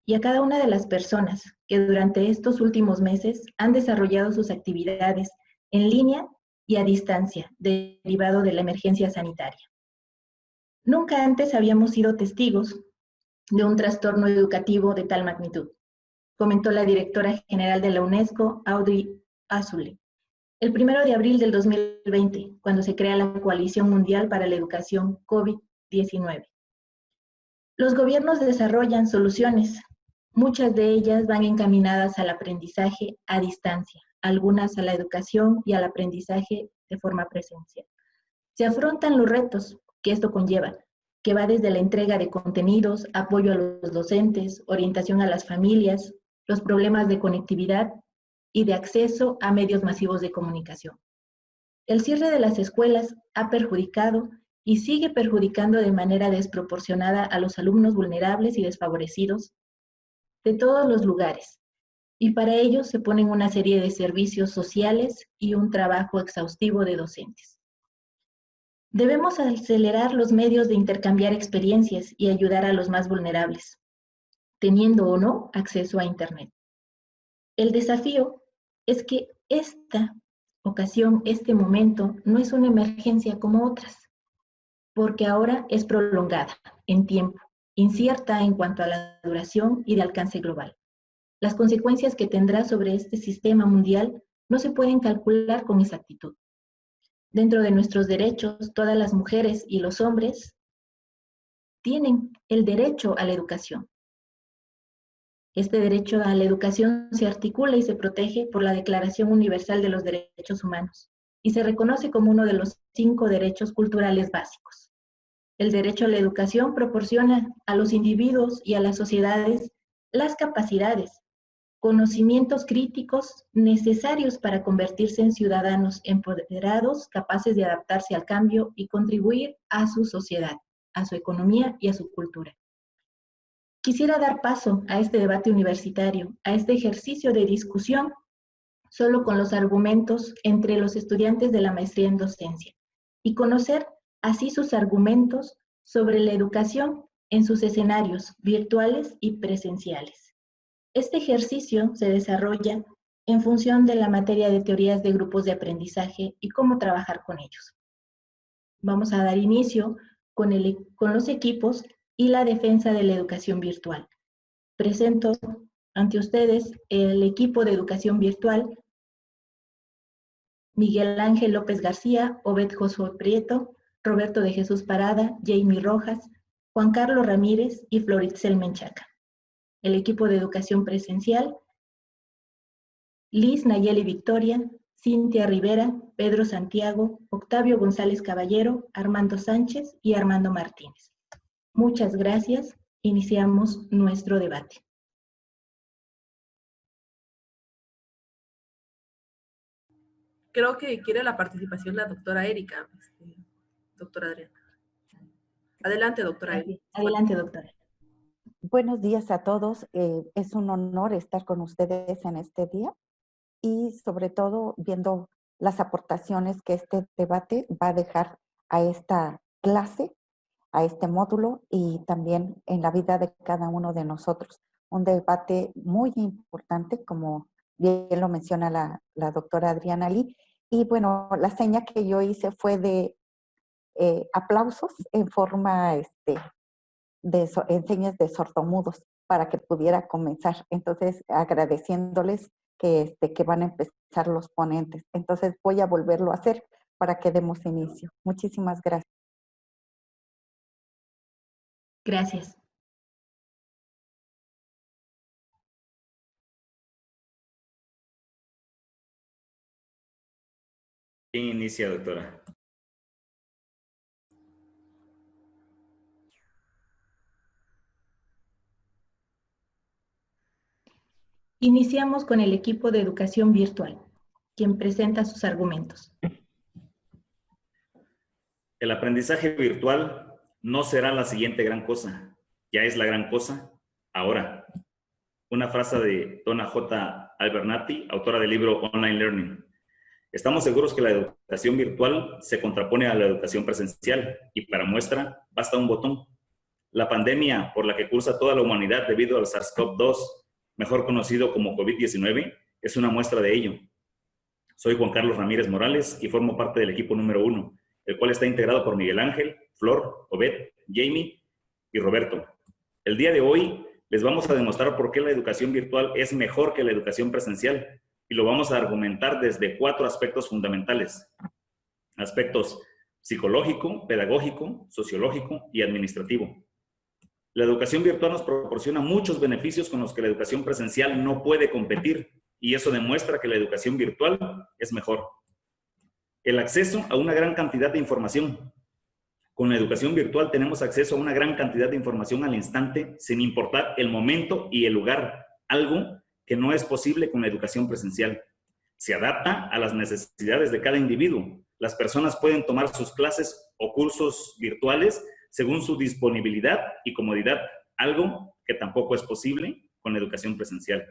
y a cada una de las personas que durante estos últimos meses han desarrollado sus actividades en línea y a distancia, derivado de la emergencia sanitaria. Nunca antes habíamos sido testigos de un trastorno educativo de tal magnitud, comentó la directora general de la UNESCO, Audrey Azoulay, el 1 de abril del 2020, cuando se crea la Coalición Mundial para la Educación COVID-19. Los gobiernos desarrollan soluciones. Muchas de ellas van encaminadas al aprendizaje a distancia, algunas a la educación y al aprendizaje de forma presencial. Se afrontan los retos que esto conlleva, que va desde la entrega de contenidos, apoyo a los docentes, orientación a las familias, los problemas de conectividad y de acceso a medios masivos de comunicación. El cierre de las escuelas ha perjudicado y sigue perjudicando de manera desproporcionada a los alumnos vulnerables y desfavorecidos de todos los lugares, y para ello se ponen una serie de servicios sociales y un trabajo exhaustivo de docentes. Debemos acelerar los medios de intercambiar experiencias y ayudar a los más vulnerables, teniendo o no acceso a Internet. El desafío es que esta ocasión, este momento, no es una emergencia como otras, porque ahora es prolongada en tiempo, incierta en cuanto a la duración y de alcance global. Las consecuencias que tendrá sobre este sistema mundial no se pueden calcular con exactitud. Dentro de nuestros derechos, todas las mujeres y los hombres tienen el derecho a la educación. Este derecho a la educación se articula y se protege por la Declaración Universal de los Derechos Humanos y se reconoce como uno de los 5 derechos culturales básicos. El derecho a la educación proporciona a los individuos y a las sociedades las capacidades, conocimientos críticos necesarios para convertirse en ciudadanos empoderados, capaces de adaptarse al cambio y contribuir a su sociedad, a su economía y a su cultura. Quisiera dar paso a este debate universitario, a este ejercicio de discusión, solo con los argumentos entre los estudiantes de la maestría en docencia, y conocer así sus argumentos sobre la educación en sus escenarios virtuales y presenciales. Este ejercicio se desarrolla en función de la materia de teorías de grupos de aprendizaje y cómo trabajar con ellos. Vamos a dar inicio con los equipos y la defensa de la educación virtual. Presento ante ustedes el equipo de educación virtual: Miguel Ángel López García, Obed Josué Prieto, Roberto de Jesús Parada, Jamie Rojas, Juan Carlos Ramírez y Floritzel Menchaca. El equipo de educación presencial: Liz Nayeli Victoria, Cintia Rivera, Pedro Santiago, Octavio González Caballero, Armando Sánchez y Armando Martínez. Muchas gracias. Iniciamos nuestro debate. Creo que quiere la participación la doctora Erika, doctora Adriana. Adelante, doctora Erika. Adelante, doctora. Buenos días a todos. Es un honor estar con ustedes en este día y sobre todo viendo las aportaciones que este debate va a dejar a esta clase, a este módulo y también en la vida de cada uno de nosotros. Un debate muy importante, como bien lo menciona la doctora Adriana Lee. Y bueno, la seña que yo hice fue de aplausos en forma en señas de sordomudos para que pudiera comenzar. Entonces, agradeciéndoles que van a empezar los ponentes. Entonces, voy a volverlo a hacer para que demos inicio. Muchísimas gracias. Gracias. ¿Quién inicia, doctora? Iniciamos con el equipo de educación virtual, quien presenta sus argumentos. El aprendizaje virtual no será la siguiente gran cosa, ya es la gran cosa ahora. Una frase de Donna J. Albernati, autora del libro Online Learning. Estamos seguros que la educación virtual se contrapone a la educación presencial y para muestra basta un botón. La pandemia por la que cursa toda la humanidad debido al SARS-CoV-2, mejor conocido como COVID-19, es una muestra de ello. Soy Juan Carlos Ramírez Morales y formo parte del equipo número 1, el cual está integrado por Miguel Ángel, Flor, Obed, Jamie y Roberto. El día de hoy les vamos a demostrar por qué la educación virtual es mejor que la educación presencial y lo vamos a argumentar desde 4 aspectos fundamentales. Aspectos psicológico, pedagógico, sociológico y administrativo. La educación virtual nos proporciona muchos beneficios con los que la educación presencial no puede competir y eso demuestra que la educación virtual es mejor. El acceso a una gran cantidad de información. Con la educación virtual tenemos acceso a una gran cantidad de información al instante sin importar el momento y el lugar, algo que no es posible con la educación presencial. Se adapta a las necesidades de cada individuo. Las personas pueden tomar sus clases o cursos virtuales según su disponibilidad y comodidad, algo que tampoco es posible con la educación presencial.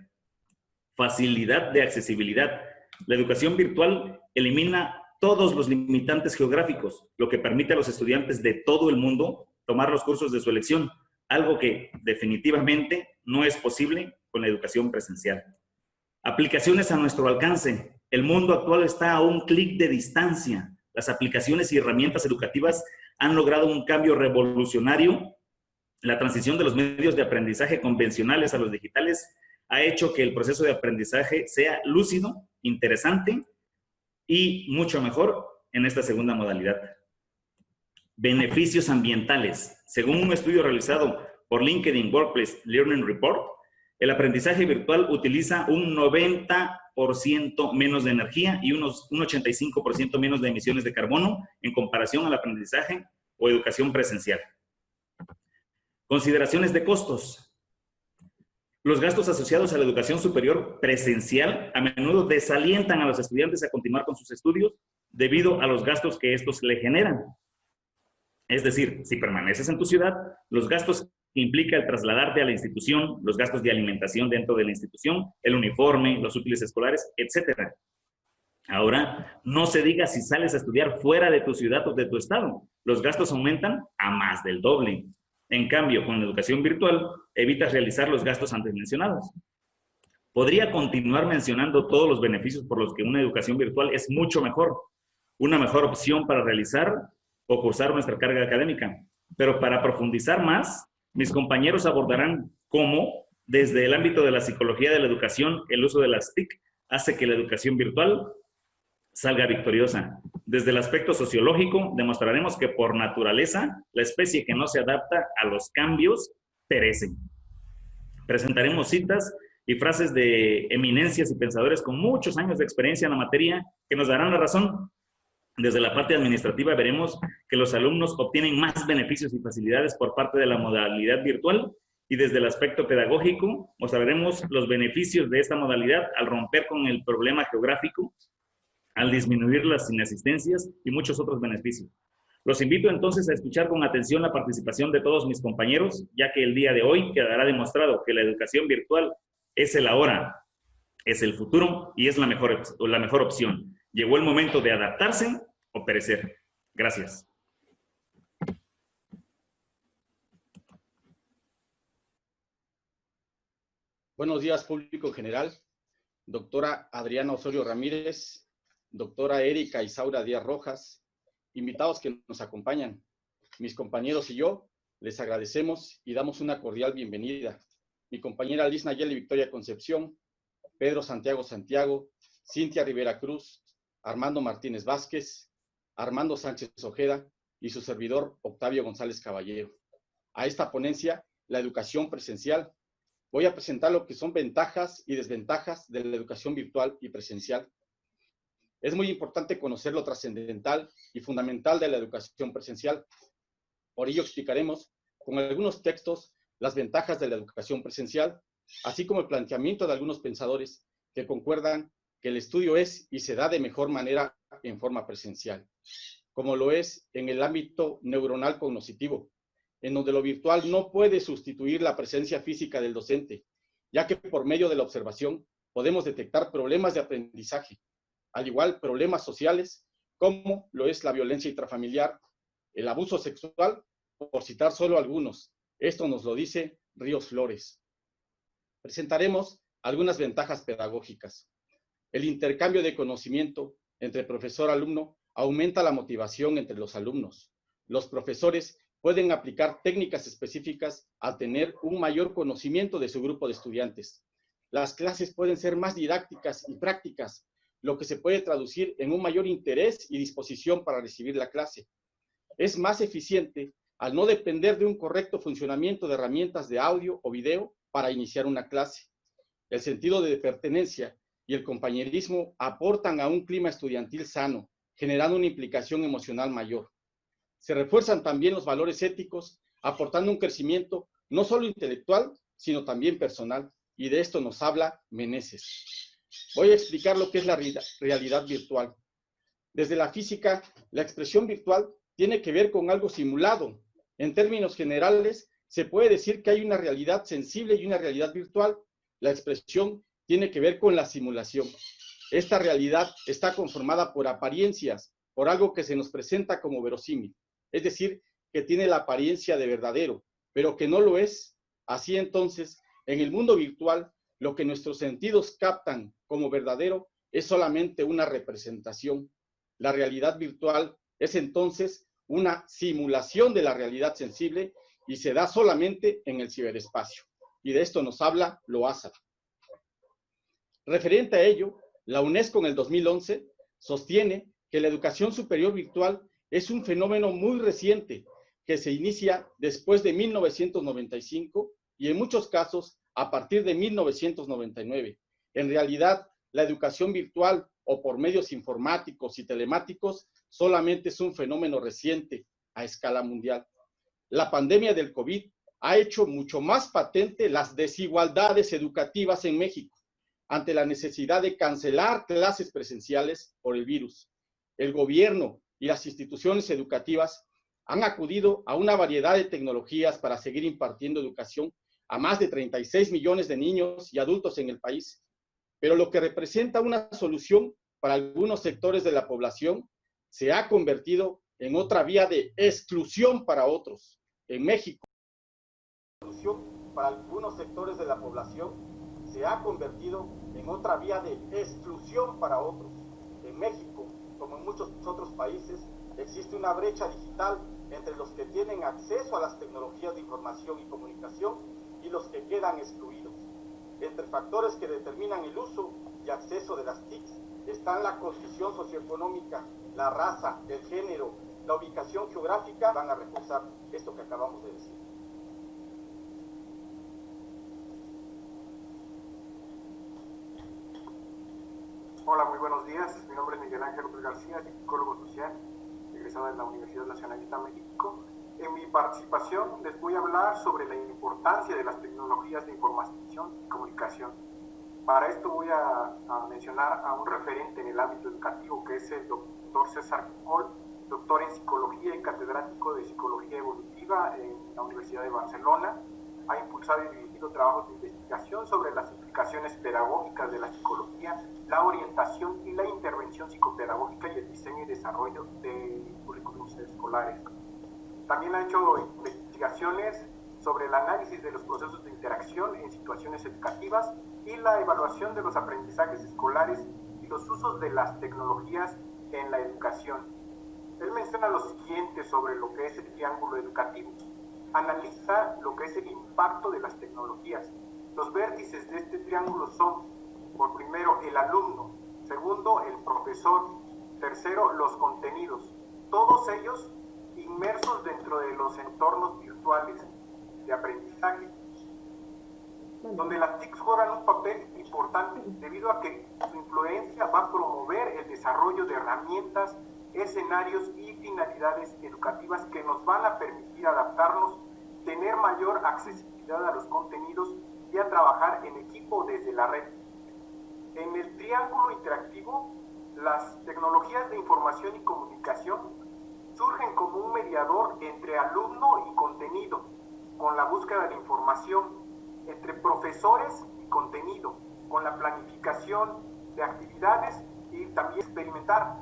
Facilidad de accesibilidad. La educación virtual elimina todos los limitantes geográficos, lo que permite a los estudiantes de todo el mundo tomar los cursos de su elección, algo que definitivamente no es posible con la educación presencial. Aplicaciones a nuestro alcance. El mundo actual está a un clic de distancia. Las aplicaciones y herramientas educativas han logrado un cambio revolucionario. La transición de los medios de aprendizaje convencionales a los digitales ha hecho que el proceso de aprendizaje sea lúcido, interesante y mucho mejor en esta segunda modalidad. Beneficios ambientales. Según un estudio realizado por LinkedIn Workplace Learning Report, el aprendizaje virtual utiliza un 90% menos de energía y un 85% menos de emisiones de carbono en comparación al aprendizaje o educación presencial. Consideraciones de costos. Los gastos asociados a la educación superior presencial a menudo desalientan a los estudiantes a continuar con sus estudios debido a los gastos que estos le generan. Es decir, si permaneces en tu ciudad, los gastos que implica el trasladarte a la institución, los gastos de alimentación dentro de la institución, el uniforme, los útiles escolares, etc. Ahora, no se diga si sales a estudiar fuera de tu ciudad o de tu estado. Los gastos aumentan a más del doble. En cambio, con la educación virtual, evitas realizar los gastos antes mencionados. Podría continuar mencionando todos los beneficios por los que una educación virtual es mucho mejor, una mejor opción para realizar o cursar nuestra carga académica. Pero para profundizar más, mis compañeros abordarán cómo, desde el ámbito de la psicología de la educación, el uso de las TIC hace que la educación virtual salga victoriosa. Desde el aspecto sociológico, demostraremos que por naturaleza, la especie que no se adapta a los cambios perece. Presentaremos citas y frases de eminencias y pensadores con muchos años de experiencia en la materia que nos darán la razón. Desde la parte administrativa veremos que los alumnos obtienen más beneficios y facilidades por parte de la modalidad virtual y desde el aspecto pedagógico mostraremos los beneficios de esta modalidad al romper con el problema geográfico, al disminuir las inasistencias y muchos otros beneficios. Los invito entonces a escuchar con atención la participación de todos mis compañeros, ya que el día de hoy quedará demostrado que la educación virtual es el ahora, es el futuro y es la mejor opción. Llegó el momento de adaptarse o perecer. Gracias. Buenos días, público en general. Doctora Adriana Osorio Ramírez, doctora Erika Isaura Díaz Rojas, invitados que nos acompañan. Mis compañeros y yo les agradecemos y damos una cordial bienvenida. Mi compañera Liz Nayeli Victoria Concepción, Pedro Santiago, Cintia Rivera Cruz, Armando Martínez Vázquez, Armando Sánchez Ojeda y su servidor Octavio González Caballero. A esta ponencia, la educación presencial, voy a presentar lo que son ventajas y desventajas de la educación virtual y presencial. Es muy importante conocer lo trascendental y fundamental de la educación presencial. Por ello explicaremos con algunos textos las ventajas de la educación presencial, así como el planteamiento de algunos pensadores que concuerdan que el estudio es y se da de mejor manera en forma presencial, como lo es en el ámbito neuronal cognitivo, en donde lo virtual no puede sustituir la presencia física del docente, ya que por medio de la observación podemos detectar problemas de aprendizaje, al igual problemas sociales, como lo es la violencia intrafamiliar, el abuso sexual, por citar solo algunos, Esto nos lo dice Ríos Flores. Presentaremos algunas ventajas pedagógicas. El intercambio de conocimiento entre profesor-alumno aumenta la motivación entre los alumnos. Los profesores pueden aplicar técnicas específicas al tener un mayor conocimiento de su grupo de estudiantes. Las clases pueden ser más didácticas y prácticas, lo que se puede traducir en un mayor interés y disposición para recibir la clase. Es más eficiente al no depender de un correcto funcionamiento de herramientas de audio o video para iniciar una clase. El sentido de pertenencia y el compañerismo aportan a un clima estudiantil sano, generando una implicación emocional mayor. Se refuerzan también los valores éticos, aportando un crecimiento no solo intelectual, sino también personal, y de esto nos habla Meneses. Voy a explicar lo que es la realidad virtual. Desde la física, la expresión virtual tiene que ver con algo simulado. En términos generales, se puede decir que hay una realidad sensible y una realidad virtual. La expresión tiene que ver con la simulación. Esta realidad está conformada por apariencias, por algo que se nos presenta como verosímil, es decir, que tiene la apariencia de verdadero, pero que no lo es. Así entonces, en el mundo virtual, lo que nuestros sentidos captan como verdadero es solamente una representación. La realidad virtual es entonces una simulación de la realidad sensible y se da solamente en el ciberespacio. Y de esto nos habla Loazar. Referente a ello, la UNESCO en el 2011 sostiene que la educación superior virtual es un fenómeno muy reciente que se inicia después de 1995 y en muchos casos a partir de 1999. En realidad, la educación virtual o por medios informáticos y telemáticos solamente es un fenómeno reciente a escala mundial. La pandemia del COVID ha hecho mucho más patente las desigualdades educativas en México ante la necesidad de cancelar clases presenciales por el virus. El gobierno y las instituciones educativas han acudido a una variedad de tecnologías para seguir impartiendo educación a más de 36 millones de niños y adultos en el país. Pero lo que representa una solución para algunos sectores de la población se ha convertido en otra vía de exclusión para otros. En México, la solución para algunos sectores de la población se ha convertido en otra vía de exclusión para otros. En México, como en muchos otros países, existe una brecha digital entre los que tienen acceso a las tecnologías de información y comunicación y los que quedan excluidos. Entre factores que determinan el uso y acceso de las TICs están la condición socioeconómica, la raza, el género, la ubicación geográfica. Van a reforzar esto que acabamos de decir. Hola, muy buenos días. Mi nombre es Miguel Ángel López García, psicólogo social, egresado de la Universidad Nacionalista de México. En mi participación les voy a hablar sobre la importancia de las tecnologías de información y comunicación. Para esto voy a mencionar a un referente en el ámbito educativo, que es el doctor César Coll, doctor en psicología y catedrático de psicología evolutiva en la Universidad de Barcelona. Ha impulsado y dirigido trabajos de investigación sobre las implicaciones pedagógicas de la psicología, la orientación y la intervención psicopedagógica y el diseño y desarrollo de currículos escolares. También ha hecho investigaciones sobre el análisis de los procesos de interacción en situaciones educativas y la evaluación de los aprendizajes escolares y los usos de las tecnologías en la educación. Él menciona lo siguiente sobre lo que es el triángulo educativo. Analiza lo que es el impacto de las tecnologías. Los vértices de este triángulo son, por primero, el alumno, segundo, el profesor, tercero, los contenidos, todos ellos inmersos dentro de los entornos virtuales de aprendizaje, donde las TICs juegan un papel importante debido a que su influencia va a promover el desarrollo de herramientas, escenarios y finalidades educativas que nos van a permitir adaptarnos, tener mayor accesibilidad a los contenidos y a trabajar en equipo desde la red. En el triángulo interactivo, las tecnologías de información y comunicación surgen como un mediador entre alumno y contenido, con la búsqueda de información, entre profesores y contenido, con la planificación de actividades y también experimentar,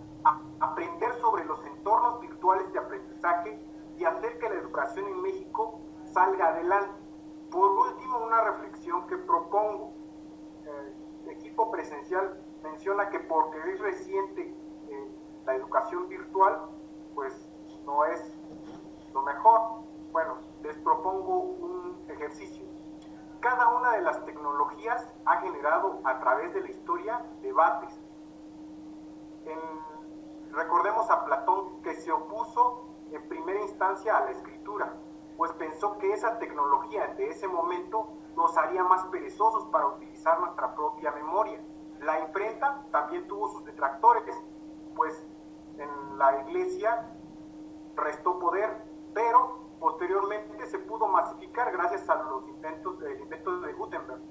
aprender sobre los entornos virtuales de aprendizaje y hacer que la educación en México salga adelante. Por último, una reflexión que propongo. El equipo presencial menciona que porque es reciente la educación virtual, pues no es lo mejor. Bueno, les propongo un ejercicio. Cada una de las tecnologías ha generado a través de la historia debates. Recordemos a Platón, que se opuso en primera instancia a la escritura, pues pensó que esa tecnología de ese momento nos haría más perezosos para utilizar nuestra propia memoria. La imprenta también tuvo sus detractores, pues en la iglesia restó poder, pero posteriormente se pudo masificar gracias a los inventos de Gutenberg.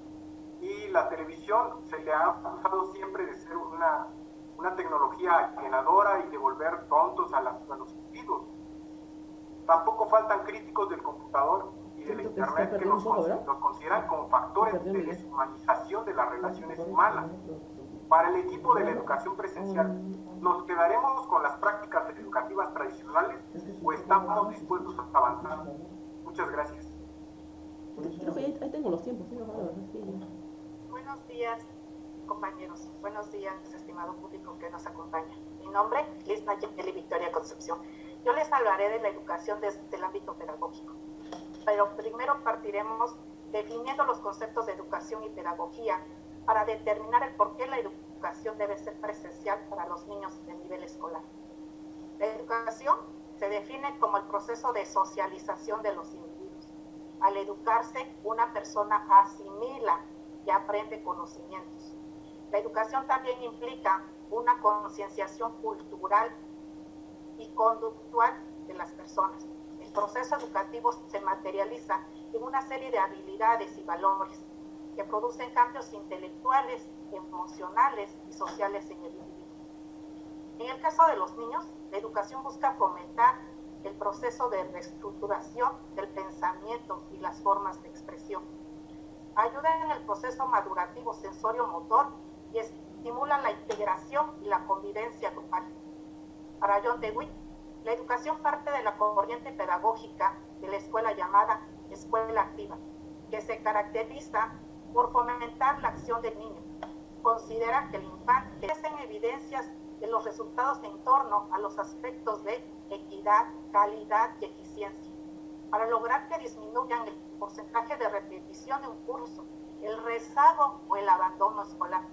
Y la televisión se le ha acusado siempre de ser una tecnología alienadora y de volver tontos a los individuos. Tampoco faltan críticos del computador y de la internet que los consideran como factores de deshumanización de las relaciones humanas. Para el equipo de la educación presencial, ¿nos quedaremos con las prácticas educativas tradicionales o estamos dispuestos a avanzar? Muchas gracias. Creo que ahí tengo los tiempos. Buenos días, compañeros. Buenos días, estimado público que nos acompaña. Mi nombre es Liz Nayeli Victoria Concepción. Yo les hablaré de la educación desde el ámbito pedagógico. Pero primero partiremos definiendo los conceptos de educación y pedagogía para determinar el por qué la educación debe ser presencial para los niños de nivel escolar. La educación se define como el proceso de socialización de los individuos. Al educarse, una persona asimila y aprende conocimientos. La educación también implica una concienciación cultural y conductual de las personas. El proceso educativo se materializa en una serie de habilidades y valores que producen cambios intelectuales, emocionales y sociales en el individuo. En el caso de los niños, la educación busca fomentar el proceso de reestructuración del pensamiento y las formas de expresión. Ayuda en el proceso madurativo sensorio-motor y estimula la integración y la convivencia grupal. Para John Dewey, la educación parte de la corriente pedagógica de la escuela llamada escuela activa, que se caracteriza por fomentar la acción del niño. Considera que el infante es en evidencias de los resultados en torno a los aspectos de equidad, calidad y eficiencia, para lograr que disminuyan el porcentaje de repetición de un curso, el rezago o el abandono escolar.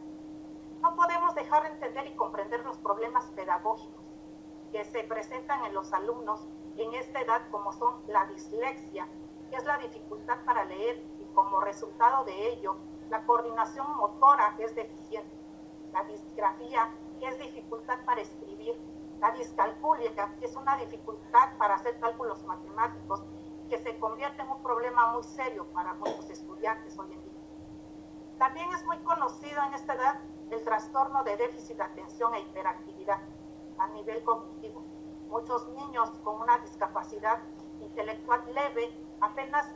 No podemos dejar de entender y comprender los problemas pedagógicos que se presentan en los alumnos en esta edad, como son la dislexia, que es la dificultad para leer, y como resultado de ello, la coordinación motora es deficiente, la disgrafía, que es dificultad para escribir, la discalculia, que es una dificultad para hacer cálculos matemáticos, que se convierte en un problema muy serio para muchos estudiantes hoy en día. También es muy conocido en esta edad el trastorno de déficit de atención e hiperactividad a nivel cognitivo. Muchos niños con una discapacidad intelectual leve apenas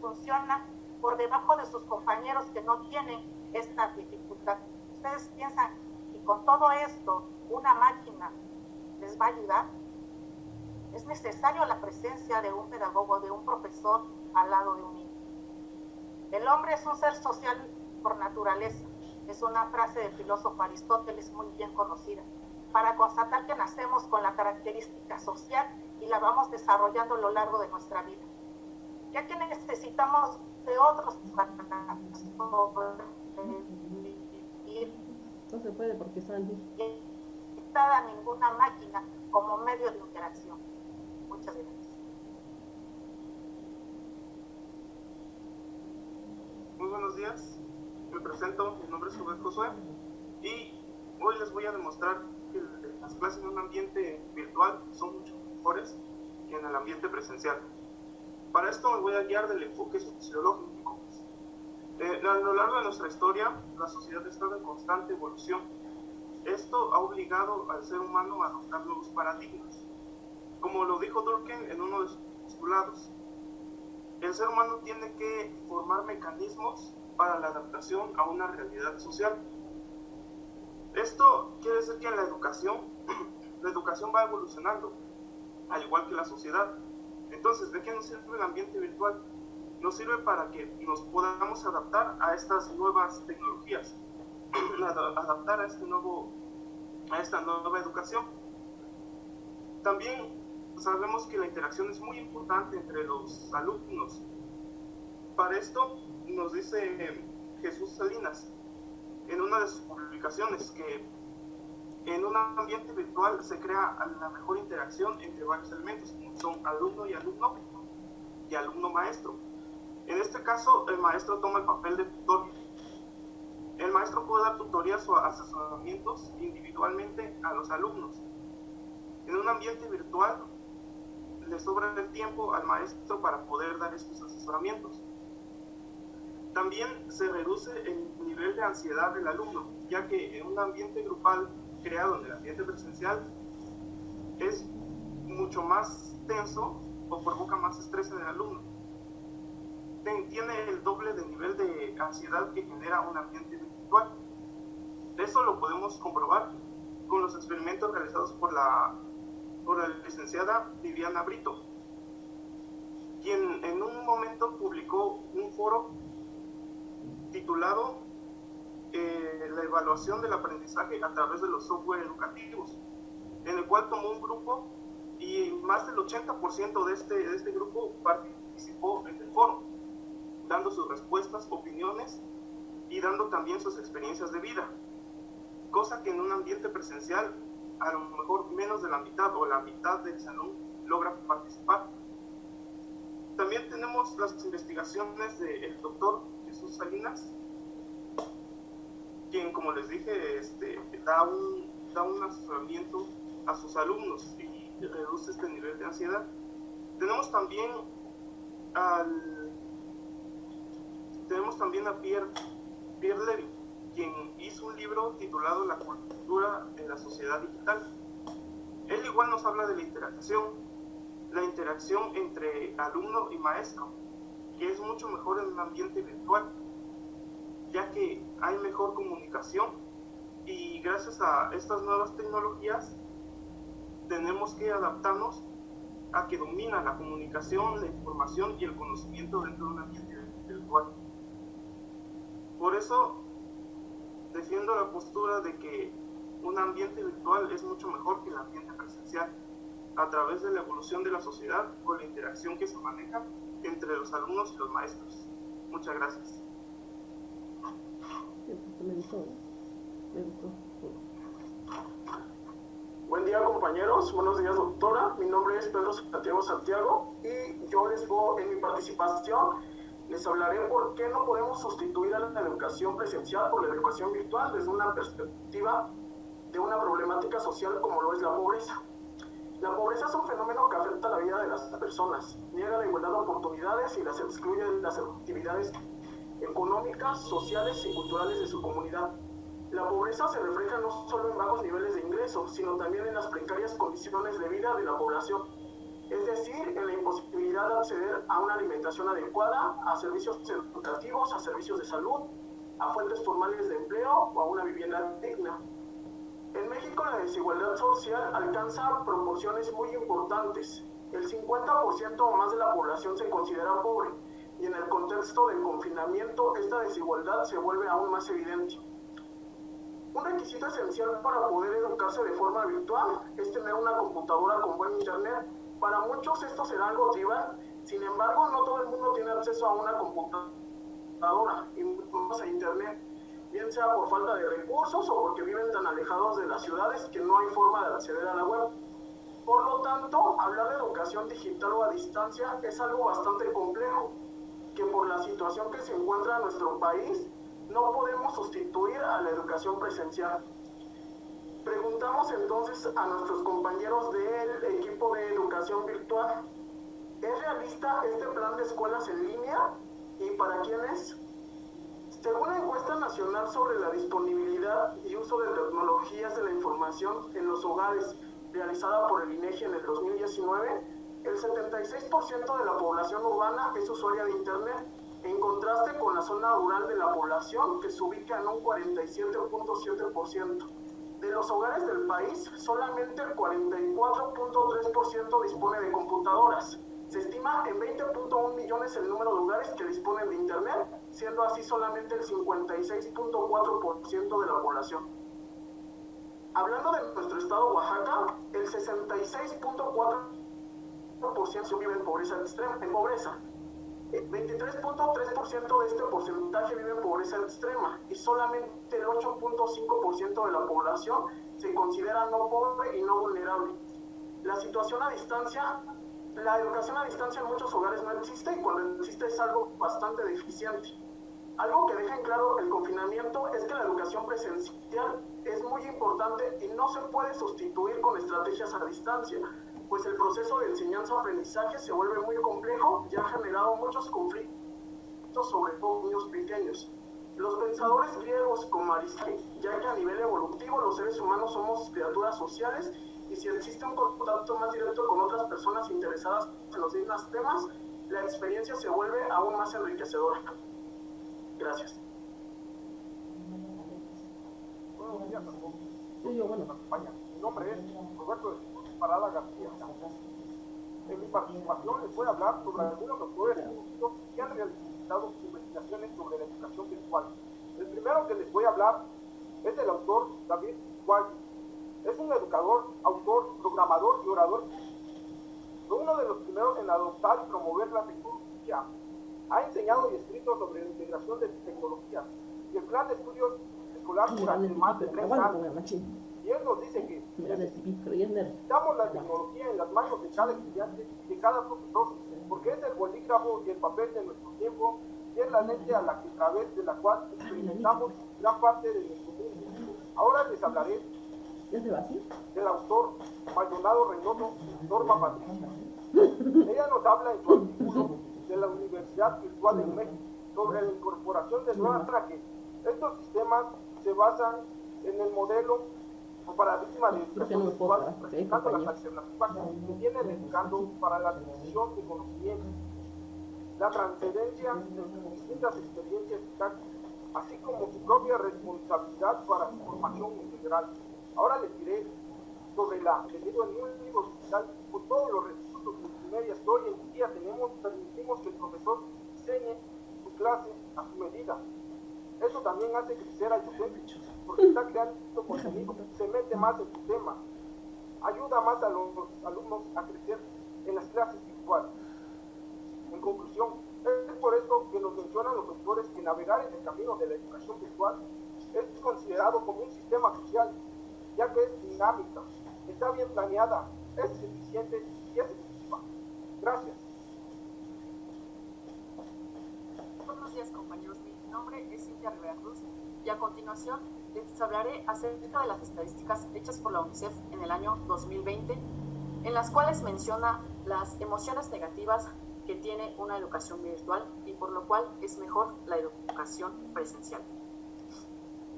funcionan por debajo de sus compañeros que no tienen esta dificultad. ¿Ustedes piensan que con todo esto una máquina les va a ayudar? Es necesario la presencia de un pedagogo, de un profesor al lado de un niño. El hombre es un ser social por naturaleza. Es una frase del filósofo Aristóteles muy bien conocida, para constatar que nacemos con la característica social y la vamos desarrollando a lo largo de nuestra vida, ya que necesitamos de otros para sobrevivir. No se puede porque están a ninguna máquina como medio de interacción. Muchas gracias. Muy buenos días. Me presento, mi nombre es Rubén Josué y hoy les voy a demostrar que las clases en un ambiente virtual son mucho mejores que en el ambiente presencial. Para esto me voy a guiar del enfoque sociológico. A lo largo de nuestra historia, la sociedad ha estado en constante evolución. Esto ha obligado al ser humano a adoptar nuevos paradigmas. Como lo dijo Durkheim en uno de sus postulados, el ser humano tiene que formar mecanismos para la adaptación a una realidad social. Esto quiere decir que en la educación va evolucionando, al igual que la sociedad. Entonces, ¿de qué nos sirve el ambiente virtual? Nos sirve para que nos podamos adaptar a estas nuevas tecnologías, adaptar a esta nueva educación. También sabemos que la interacción es muy importante entre los alumnos. Para esto nos dice Jesús Salinas en una de sus publicaciones que en un ambiente virtual se crea la mejor interacción entre varios elementos, como son alumno y alumno-maestro. En este caso, el maestro toma el papel de tutor. El maestro puede dar tutorías o asesoramientos individualmente a los alumnos. En un ambiente virtual, le sobra el tiempo al maestro para poder dar estos asesoramientos. También se reduce el nivel de ansiedad del alumno, ya que en un ambiente grupal creado en el ambiente presencial es mucho más tenso o provoca más estrés en el alumno. Tiene el doble de nivel de ansiedad que genera un ambiente virtual. Eso lo podemos comprobar con los experimentos realizados por la licenciada Viviana Brito, quien en un momento publicó un foro titulado La evaluación del aprendizaje a través de los software educativos, en el cual tomó un grupo y más del 80% de este grupo participó en el foro, dando sus respuestas, opiniones y dando también sus experiencias de vida, cosa que en un ambiente presencial a lo mejor menos de la mitad o la mitad del salón logra participar. También tenemos las investigaciones del doctor Jesús Salinas, quien, como les dije, da un asesoramiento a sus alumnos y reduce este nivel de ansiedad. Tenemos también a Pierre Levy, quien hizo un libro titulado La cultura en la sociedad digital. Él igual nos habla de la interacción entre alumno y maestro, que es mucho mejor en un ambiente virtual, ya que hay mejor comunicación y gracias a estas nuevas tecnologías tenemos que adaptarnos a que domina la comunicación, la información y el conocimiento dentro de un ambiente virtual. Por eso defiendo la postura de que un ambiente virtual es mucho mejor que el ambiente presencial, a través de la evolución de la sociedad o la interacción que se maneja entre los alumnos y los maestros. Muchas gracias. Buen día, compañeros, buenos días, doctora. Mi nombre es Pedro Santiago y yo en mi participación les hablaré por qué no podemos sustituir a la educación presencial por la educación virtual desde una perspectiva de una problemática social como lo es la pobreza. La pobreza es un fenómeno que afecta la vida de las personas, niega la igualdad de oportunidades y las excluye de las actividades económicas, sociales y culturales de su comunidad. La pobreza se refleja no solo en bajos niveles de ingresos, sino también en las precarias condiciones de vida de la población, es decir, en la imposibilidad de acceder a una alimentación adecuada, a servicios educativos, a servicios de salud, a fuentes formales de empleo o a una vivienda digna. En México la desigualdad social alcanza proporciones muy importantes. El 50% o más de la población se considera pobre y en el contexto del confinamiento esta desigualdad se vuelve aún más evidente. Un requisito esencial para poder educarse de forma virtual es tener una computadora con buen internet. Para muchos esto será algo trivial, sin embargo no todo el mundo tiene acceso a una computadora y más a internet, bien sea por falta de recursos o porque viven tan alejados de las ciudades que no hay forma de acceder a la web. Por lo tanto, hablar de educación digital o a distancia es algo bastante complejo, que por la situación que se encuentra en nuestro país, no podemos sustituir a la educación presencial. Preguntamos entonces a nuestros compañeros del equipo de educación virtual, ¿es realista este plan de escuelas en línea? ¿Y para quiénes? Según la encuesta nacional sobre la disponibilidad y uso de tecnologías de la información en los hogares, realizada por el INEGI en el 2019, el 76% de la población urbana es usuaria de Internet, en contraste con la zona rural de la población, que se ubica en un 47.7%. De los hogares del país, solamente el 44.3% dispone de computadoras, Se estima en 20.1 millones el número de hogares que disponen de Internet, siendo así solamente el 56.4% de la población. Hablando de nuestro estado Oaxaca, el 66.4% vive en pobreza extrema. 23.3% de este porcentaje vive en pobreza extrema y solamente el 8.5% de la población se considera no pobre y no vulnerable. La educación a distancia en muchos hogares no existe y cuando existe es algo bastante deficiente. Algo que deja en claro el confinamiento es que la educación presencial es muy importante y no se puede sustituir con estrategias a distancia, pues el proceso de enseñanza-aprendizaje se vuelve muy complejo y ha generado muchos conflictos, sobre todo niños pequeños. Los pensadores griegos como Aristóteles, ya que a nivel evolutivo los seres humanos somos criaturas sociales y si existe un contacto más directo con otras personas interesadas en los mismos temas, la experiencia se vuelve aún más enriquecedora. Gracias. Buenos días a todos. Mi nombre es Roberto Parada García. En mi participación les voy a hablar sobre algunos autores científicos que han realizado investigaciones sobre la educación virtual. El primero que les voy a hablar es del autor David Walsh. Es un educador, autor, programador y orador. Fue uno de los primeros en adoptar y promover la tecnología. Ha enseñado y escrito sobre la integración de tecnologías y el plan de estudios escolar durante más de 30 años. Y él nos dice que necesitamos la tecnología en las manos de cada estudiante y de cada profesor, porque es el bolígrafo y el papel de nuestro tiempo y es la lente a través de la cual experimentamos gran parte de nuestro mundo. Ahora les hablaré del autor Maldonado Reynoso, Norma Patricia. Ella nos habla en su artículo de la Universidad Virtual de México sobre la incorporación de nuevas trajes. Estos sistemas se basan en el modelo o paradigma de educación virtual, presentando las alternativas que tiene el educando para la adquisición de conocimiento, la trascendencia de sus distintas experiencias y tácticas, así como su propia responsabilidad para su formación integral. Ahora les diré sobre el libro en un libro digital con todos los recursos multimedia que hoy en día permitimos que el profesor diseñe su clase a su medida. Eso también hace crecer al docente, porque está creando contenido, se mete más en su tema, ayuda más a los alumnos a crecer en las clases virtuales. En conclusión, es por esto que nos mencionan los autores que navegar en el camino de la educación virtual es considerado como un sistema social, ya que es dinámica, está bien planeada, es eficiente y es efectiva. Gracias. Buenos días, compañeros. Mi nombre es Cintia Rivera Cruz y a continuación les hablaré acerca de las estadísticas hechas por la UNICEF en el año 2020, en las cuales menciona las emociones negativas que tiene una educación virtual y por lo cual es mejor la educación presencial.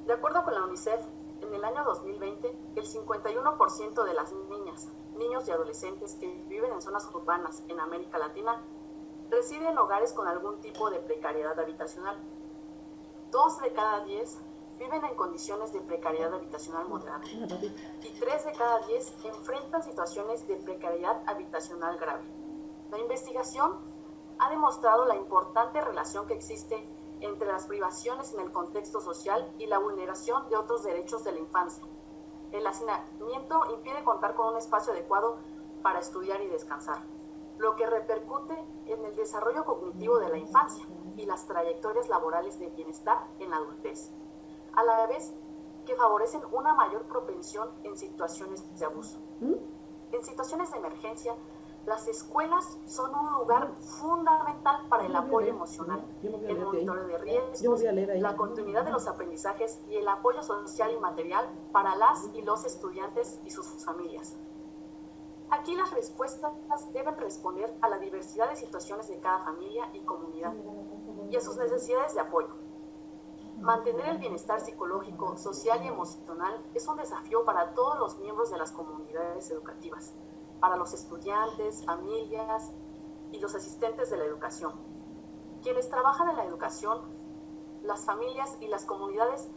De acuerdo con la UNICEF, en el año 2020, el 51% de las niñas, niños y adolescentes que viven en zonas urbanas en América Latina residen en hogares con algún tipo de precariedad habitacional. 2 de cada 10 viven en condiciones de precariedad habitacional moderada y 3 de cada 10 enfrentan situaciones de precariedad habitacional grave. La investigación ha demostrado la importante relación que existe entre las privaciones en el contexto social y la vulneración de otros derechos de la infancia. El hacinamiento impide contar con un espacio adecuado para estudiar y descansar, lo que repercute en el desarrollo cognitivo de la infancia y las trayectorias laborales de bienestar en la adultez, a la vez que favorecen una mayor propensión en situaciones de abuso. En situaciones de emergencia, las escuelas son un lugar fundamental para el apoyo emocional, el monitoreo de riesgos, la continuidad de los aprendizajes y el apoyo social y material para las y los estudiantes y sus familias. Aquí las respuestas deben responder a la diversidad de situaciones de cada familia y comunidad y a sus necesidades de apoyo. Mantener el bienestar psicológico, social y emocional es un desafío para todos los miembros de las comunidades educativas, para los estudiantes, familias y los asistentes de la educación. Quienes trabajan en la educación, las familias y las comunidades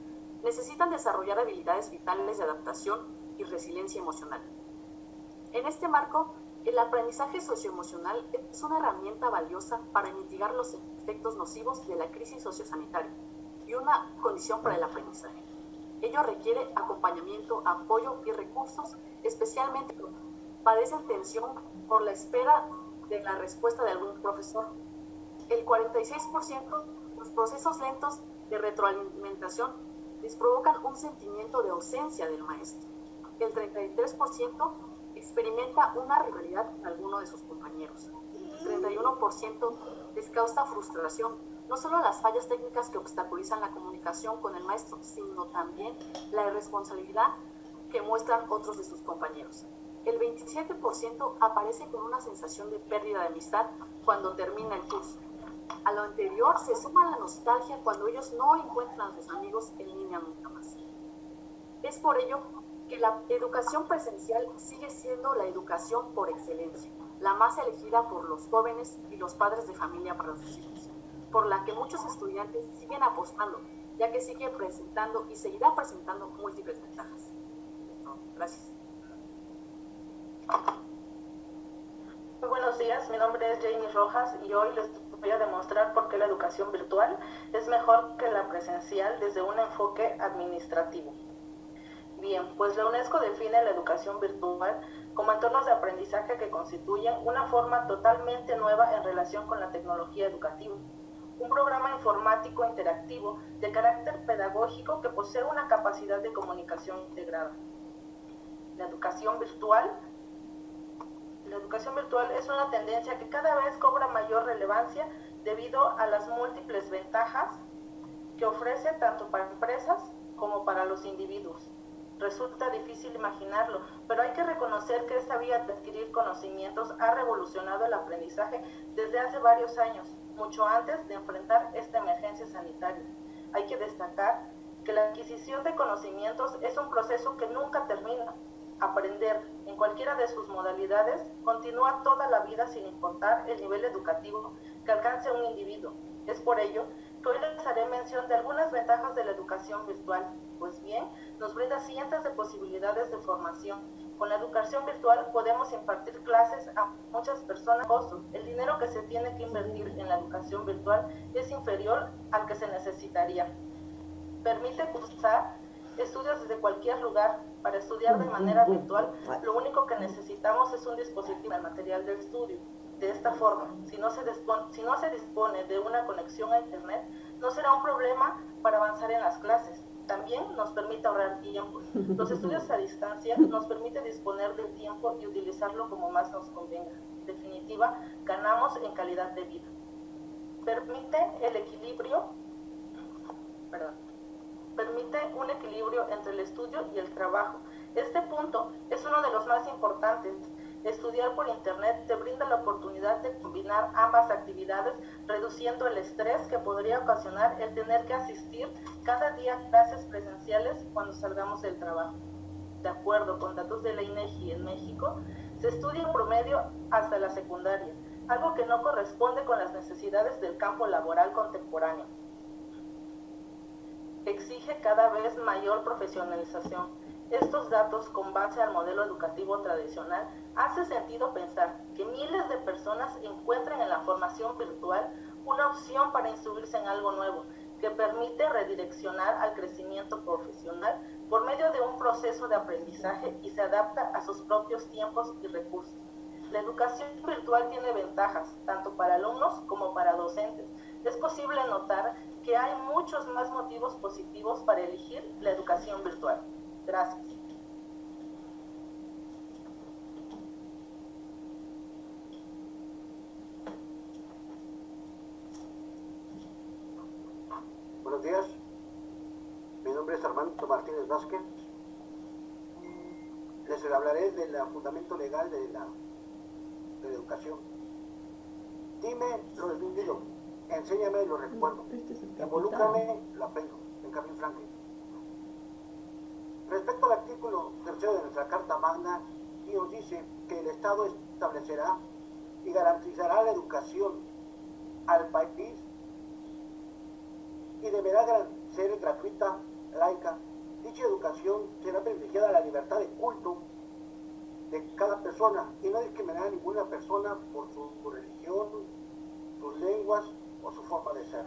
necesitan desarrollar habilidades vitales de adaptación y resiliencia emocional. En este marco, El aprendizaje socioemocional es una herramienta valiosa para mitigar los efectos nocivos de la crisis sociosanitaria y una condición para el aprendizaje. Ello requiere acompañamiento, apoyo y recursos, especialmente cuando padecen tensión por la espera de la respuesta de algún profesor. El 46% de los procesos lentos de retroalimentación les provocan un sentimiento de ausencia del maestro. El 33% experimenta una rivalidad con alguno de sus compañeros. El 31% les causa frustración, no solo las fallas técnicas que obstaculizan la comunicación con el maestro, sino también la irresponsabilidad que muestran otros de sus compañeros. El 27% aparece con una sensación de pérdida de amistad cuando termina el curso. A lo anterior se suma la nostalgia cuando ellos no encuentran a sus amigos en línea nunca más. Es por ello que la educación presencial sigue siendo la educación por excelencia, la más elegida por los jóvenes y los padres de familia para sus hijos, por la que muchos estudiantes siguen apostando, ya que sigue presentando y seguirá presentando múltiples ventajas. Gracias. Muy buenos días, mi nombre es Jamie Rojas y hoy les voy a demostrar por qué la educación virtual es mejor que la presencial desde un enfoque administrativo. Bien, pues la UNESCO define la educación virtual como entornos de aprendizaje que constituyen una forma totalmente nueva en relación con la tecnología educativa. Un programa informático interactivo de carácter pedagógico que posee una capacidad de comunicación integrada. La educación virtual es una tendencia que cada vez cobra mayor relevancia debido a las múltiples ventajas que ofrece tanto para empresas como para los individuos. Resulta difícil imaginarlo, pero hay que reconocer que esta vía de adquirir conocimientos ha revolucionado el aprendizaje desde hace varios años, mucho antes de enfrentar esta emergencia sanitaria. Hay que destacar que la adquisición de conocimientos es un proceso que nunca termina. Aprender en cualquiera de sus modalidades continúa toda la vida sin importar el nivel educativo que alcance un individuo. Es por ello que hoy les haré mención de algunas ventajas de la educación virtual. Pues bien, nos brinda cientos de posibilidades de formación. Con la educación virtual podemos impartir clases a muchas personas. El dinero que se tiene que invertir en la educación virtual es inferior al que se necesitaría. Permite cursar estudios desde cualquier lugar. Para estudiar de manera virtual, lo único que necesitamos es un dispositivo de material de estudio. De esta forma, si no se dispone de una conexión a Internet, no será un problema para avanzar en las clases. También nos permite ahorrar tiempo. Los estudios a distancia nos permite disponer del tiempo y utilizarlo como más nos convenga. En definitiva, ganamos en calidad de vida. Permite un equilibrio entre el estudio y el trabajo. Este punto es uno de los más importantes. Estudiar por Internet te brinda la oportunidad de combinar ambas actividades, reduciendo el estrés que podría ocasionar el tener que asistir cada día a clases presenciales cuando salgamos del trabajo. De acuerdo con datos de la INEGI en México, se estudia en promedio hasta la secundaria, algo que no corresponde con las necesidades del campo laboral contemporáneo. Exige cada vez mayor profesionalización. Estos datos, con base al modelo educativo tradicional, hace sentido pensar que miles de personas encuentran en la formación virtual una opción para instruirse en algo nuevo, que permite redireccionar al crecimiento profesional por medio de un proceso de aprendizaje y se adapta a sus propios tiempos y recursos. La educación virtual tiene ventajas, tanto para alumnos como para docentes. Es posible notar que hay muchos más motivos positivos para elegir la educación virtual. Gracias. Buenos días, mi nombre es Armando Martínez Vázquez. Les hablaré del fundamento legal de la educación. Dime lo olvido, enséñame lo recuerdo, involúcrame lo aprendo. Benjamin Franklin. Respecto al artículo 3 de nuestra Carta Magna, Dios dice que el Estado establecerá y garantizará la educación al país y deberá ser gratuita, laica. Dicha educación será privilegiada a la libertad de culto de cada persona y no discriminar a ninguna persona por su religión, sus lenguas o su forma de ser.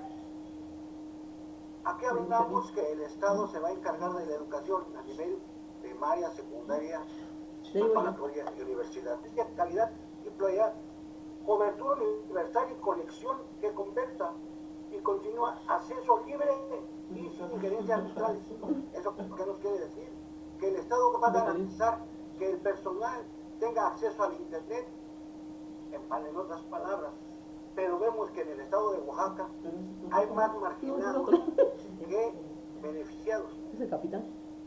Aquí hablamos que el Estado se va a encargar de la educación a nivel primaria, secundaria, preparatoria y universidad. Es que calidad y pluralidad, cobertura universal y conexión que conversa y continúa, acceso libre y sin injerencias arbitrarias. ¿Eso qué nos quiere decir? Que el Estado va a garantizar que el personal tenga acceso al Internet, en otras palabras. Pero vemos que en el estado de Oaxaca hay más marginados que beneficiados.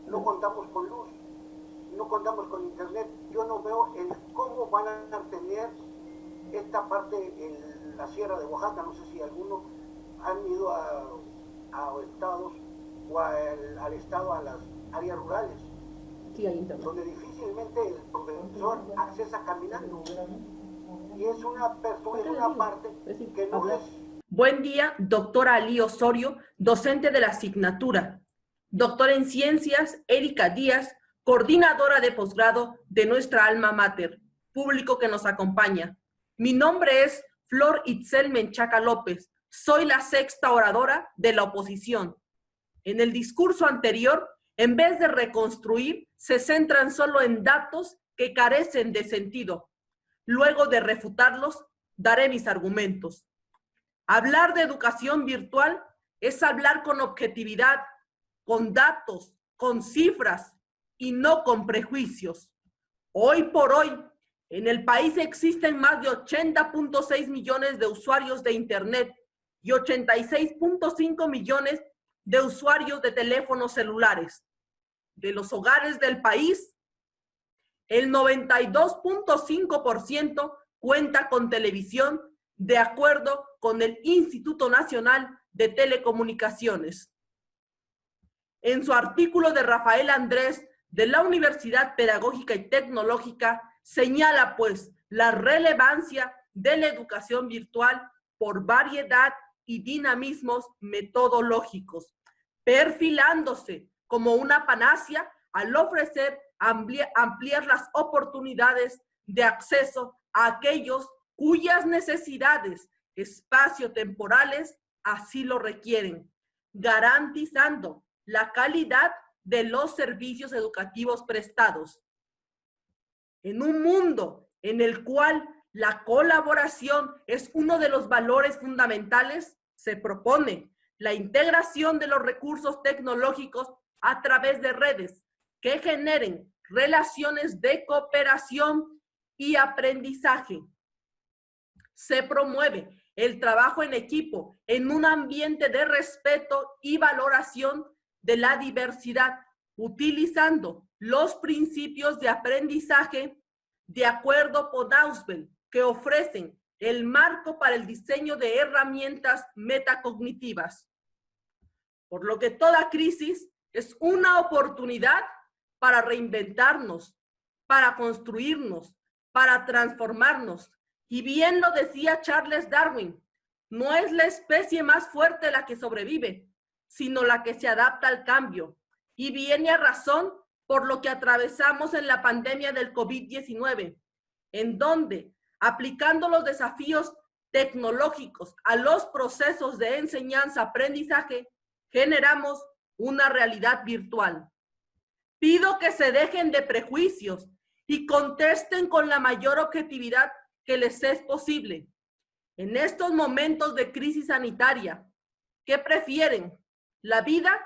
No contamos con luz, no contamos con Internet. Yo no veo cómo van a tener esta parte en la sierra de Oaxaca. No sé si algunos han ido a estados o al estado, a las áreas rurales, donde difícilmente el profesor accesa caminando. Y es una parte que no es... Buen día, doctora Ali Osorio, docente de la asignatura. Doctora en Ciencias, Erika Díaz, coordinadora de posgrado de nuestra alma mater, público que nos acompaña. Mi nombre es Flor Itzel Menchaca López. Soy la sexta oradora de la oposición. En el discurso anterior, en vez de reconstruir, se centran solo en datos que carecen de sentido. Luego de refutarlos, daré mis argumentos. Hablar de educación virtual es hablar con objetividad, con datos, con cifras y no con prejuicios. Hoy por hoy, en el país existen más de 80.6 millones de usuarios de Internet y 86.5 millones de usuarios de teléfonos celulares. De los hogares del país, el 92.5% cuenta con televisión, de acuerdo con el Instituto Nacional de Telecomunicaciones. En su artículo de Rafael Andrés de la Universidad Pedagógica y Tecnológica, señala pues la relevancia de la educación virtual por variedad y dinamismos metodológicos, perfilándose como una panacea al ofrecer ampliar las oportunidades de acceso a aquellos cuyas necesidades espaciotemporales así lo requieren, garantizando la calidad de los servicios educativos prestados. En un mundo en el cual la colaboración es uno de los valores fundamentales, se propone la integración de los recursos tecnológicos a través de redes que generen relaciones de cooperación y aprendizaje. Se promueve el trabajo en equipo en un ambiente de respeto y valoración de la diversidad, utilizando los principios de aprendizaje de acuerdo con Ausubel, que ofrecen el marco para el diseño de herramientas metacognitivas. Por lo que toda crisis es una oportunidad para reinventarnos, para construirnos, para transformarnos. Y bien lo decía Charles Darwin, no es la especie más fuerte la que sobrevive, sino la que se adapta al cambio. Y viene a razón por lo que atravesamos en la pandemia del COVID-19, en donde, aplicando los desafíos tecnológicos a los procesos de enseñanza-aprendizaje, generamos una realidad virtual. Pido que se dejen de prejuicios y contesten con la mayor objetividad que les es posible. En estos momentos de crisis sanitaria, ¿qué prefieren? ¿La vida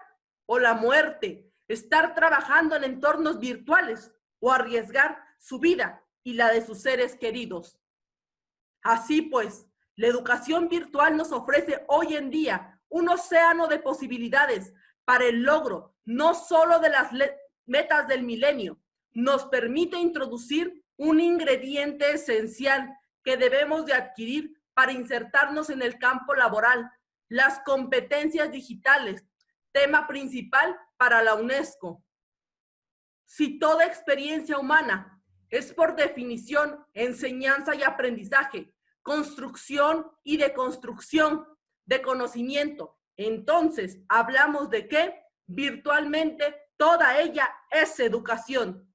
o la muerte? ¿Estar trabajando en entornos virtuales o arriesgar su vida y la de sus seres queridos? Así pues, la educación virtual nos ofrece hoy en día un océano de posibilidades para el logro no solo de las metas del milenio, nos permite introducir un ingrediente esencial que debemos de adquirir para insertarnos en el campo laboral, las competencias digitales, tema principal para la UNESCO. Si toda experiencia humana es por definición enseñanza y aprendizaje, construcción y deconstrucción de conocimiento, entonces hablamos de que virtualmente toda ella es educación.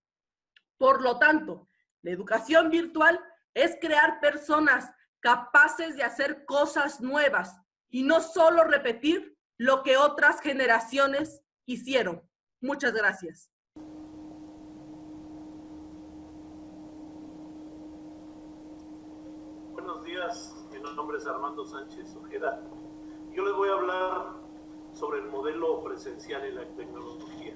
Por lo tanto, La educación virtual es crear personas capaces de hacer cosas nuevas y no solo repetir lo que otras generaciones hicieron. Muchas gracias. Buenos días, mi nombre es Armando Sánchez Ojeda. Yo les voy a hablar sobre el modelo presencial y la tecnología.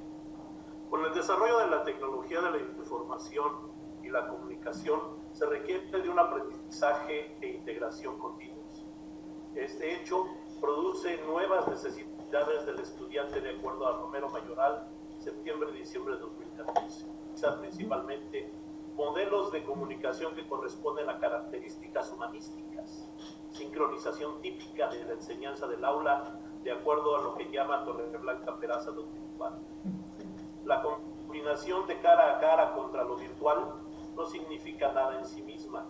Con el desarrollo de la tecnología de la información y la comunicación, se requiere de un aprendizaje e integración continuos. Este hecho produce nuevas necesidades del estudiante de acuerdo a Romero Mayoral, septiembre-diciembre de 2014. Principalmente modelos de comunicación que corresponden a características humanísticas, sincronización típica de la enseñanza del aula de acuerdo a lo que llama Torreblanca Peraza 2004. La combinación de cara a cara contra lo virtual no significa nada en sí misma.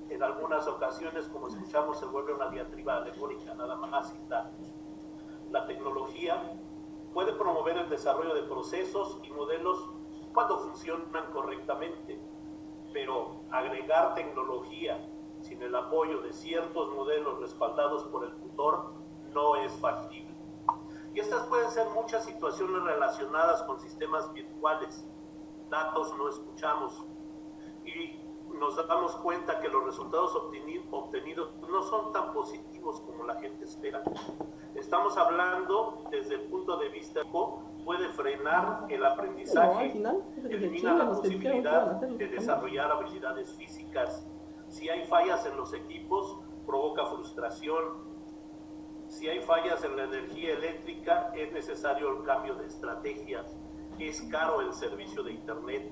En algunas ocasiones, como escuchamos, se vuelve una diatriba alegórica, nada más sin datos. La tecnología puede promover el desarrollo de procesos y modelos cuando funcionan correctamente, pero agregar tecnología sin el apoyo de ciertos modelos respaldados por el tutor no es factible. Y estas pueden ser muchas situaciones relacionadas con sistemas virtuales. Datos no escuchamos y nos damos cuenta que los resultados obtenidos no son tan positivos como la gente espera. Estamos hablando desde el punto de vista puede frenar el aprendizaje, elimina la posibilidad de desarrollar habilidades físicas. Si hay fallas en los equipos, provoca frustración. Si hay fallas en la energía eléctrica, es necesario el cambio de estrategias. Es caro el servicio de Internet.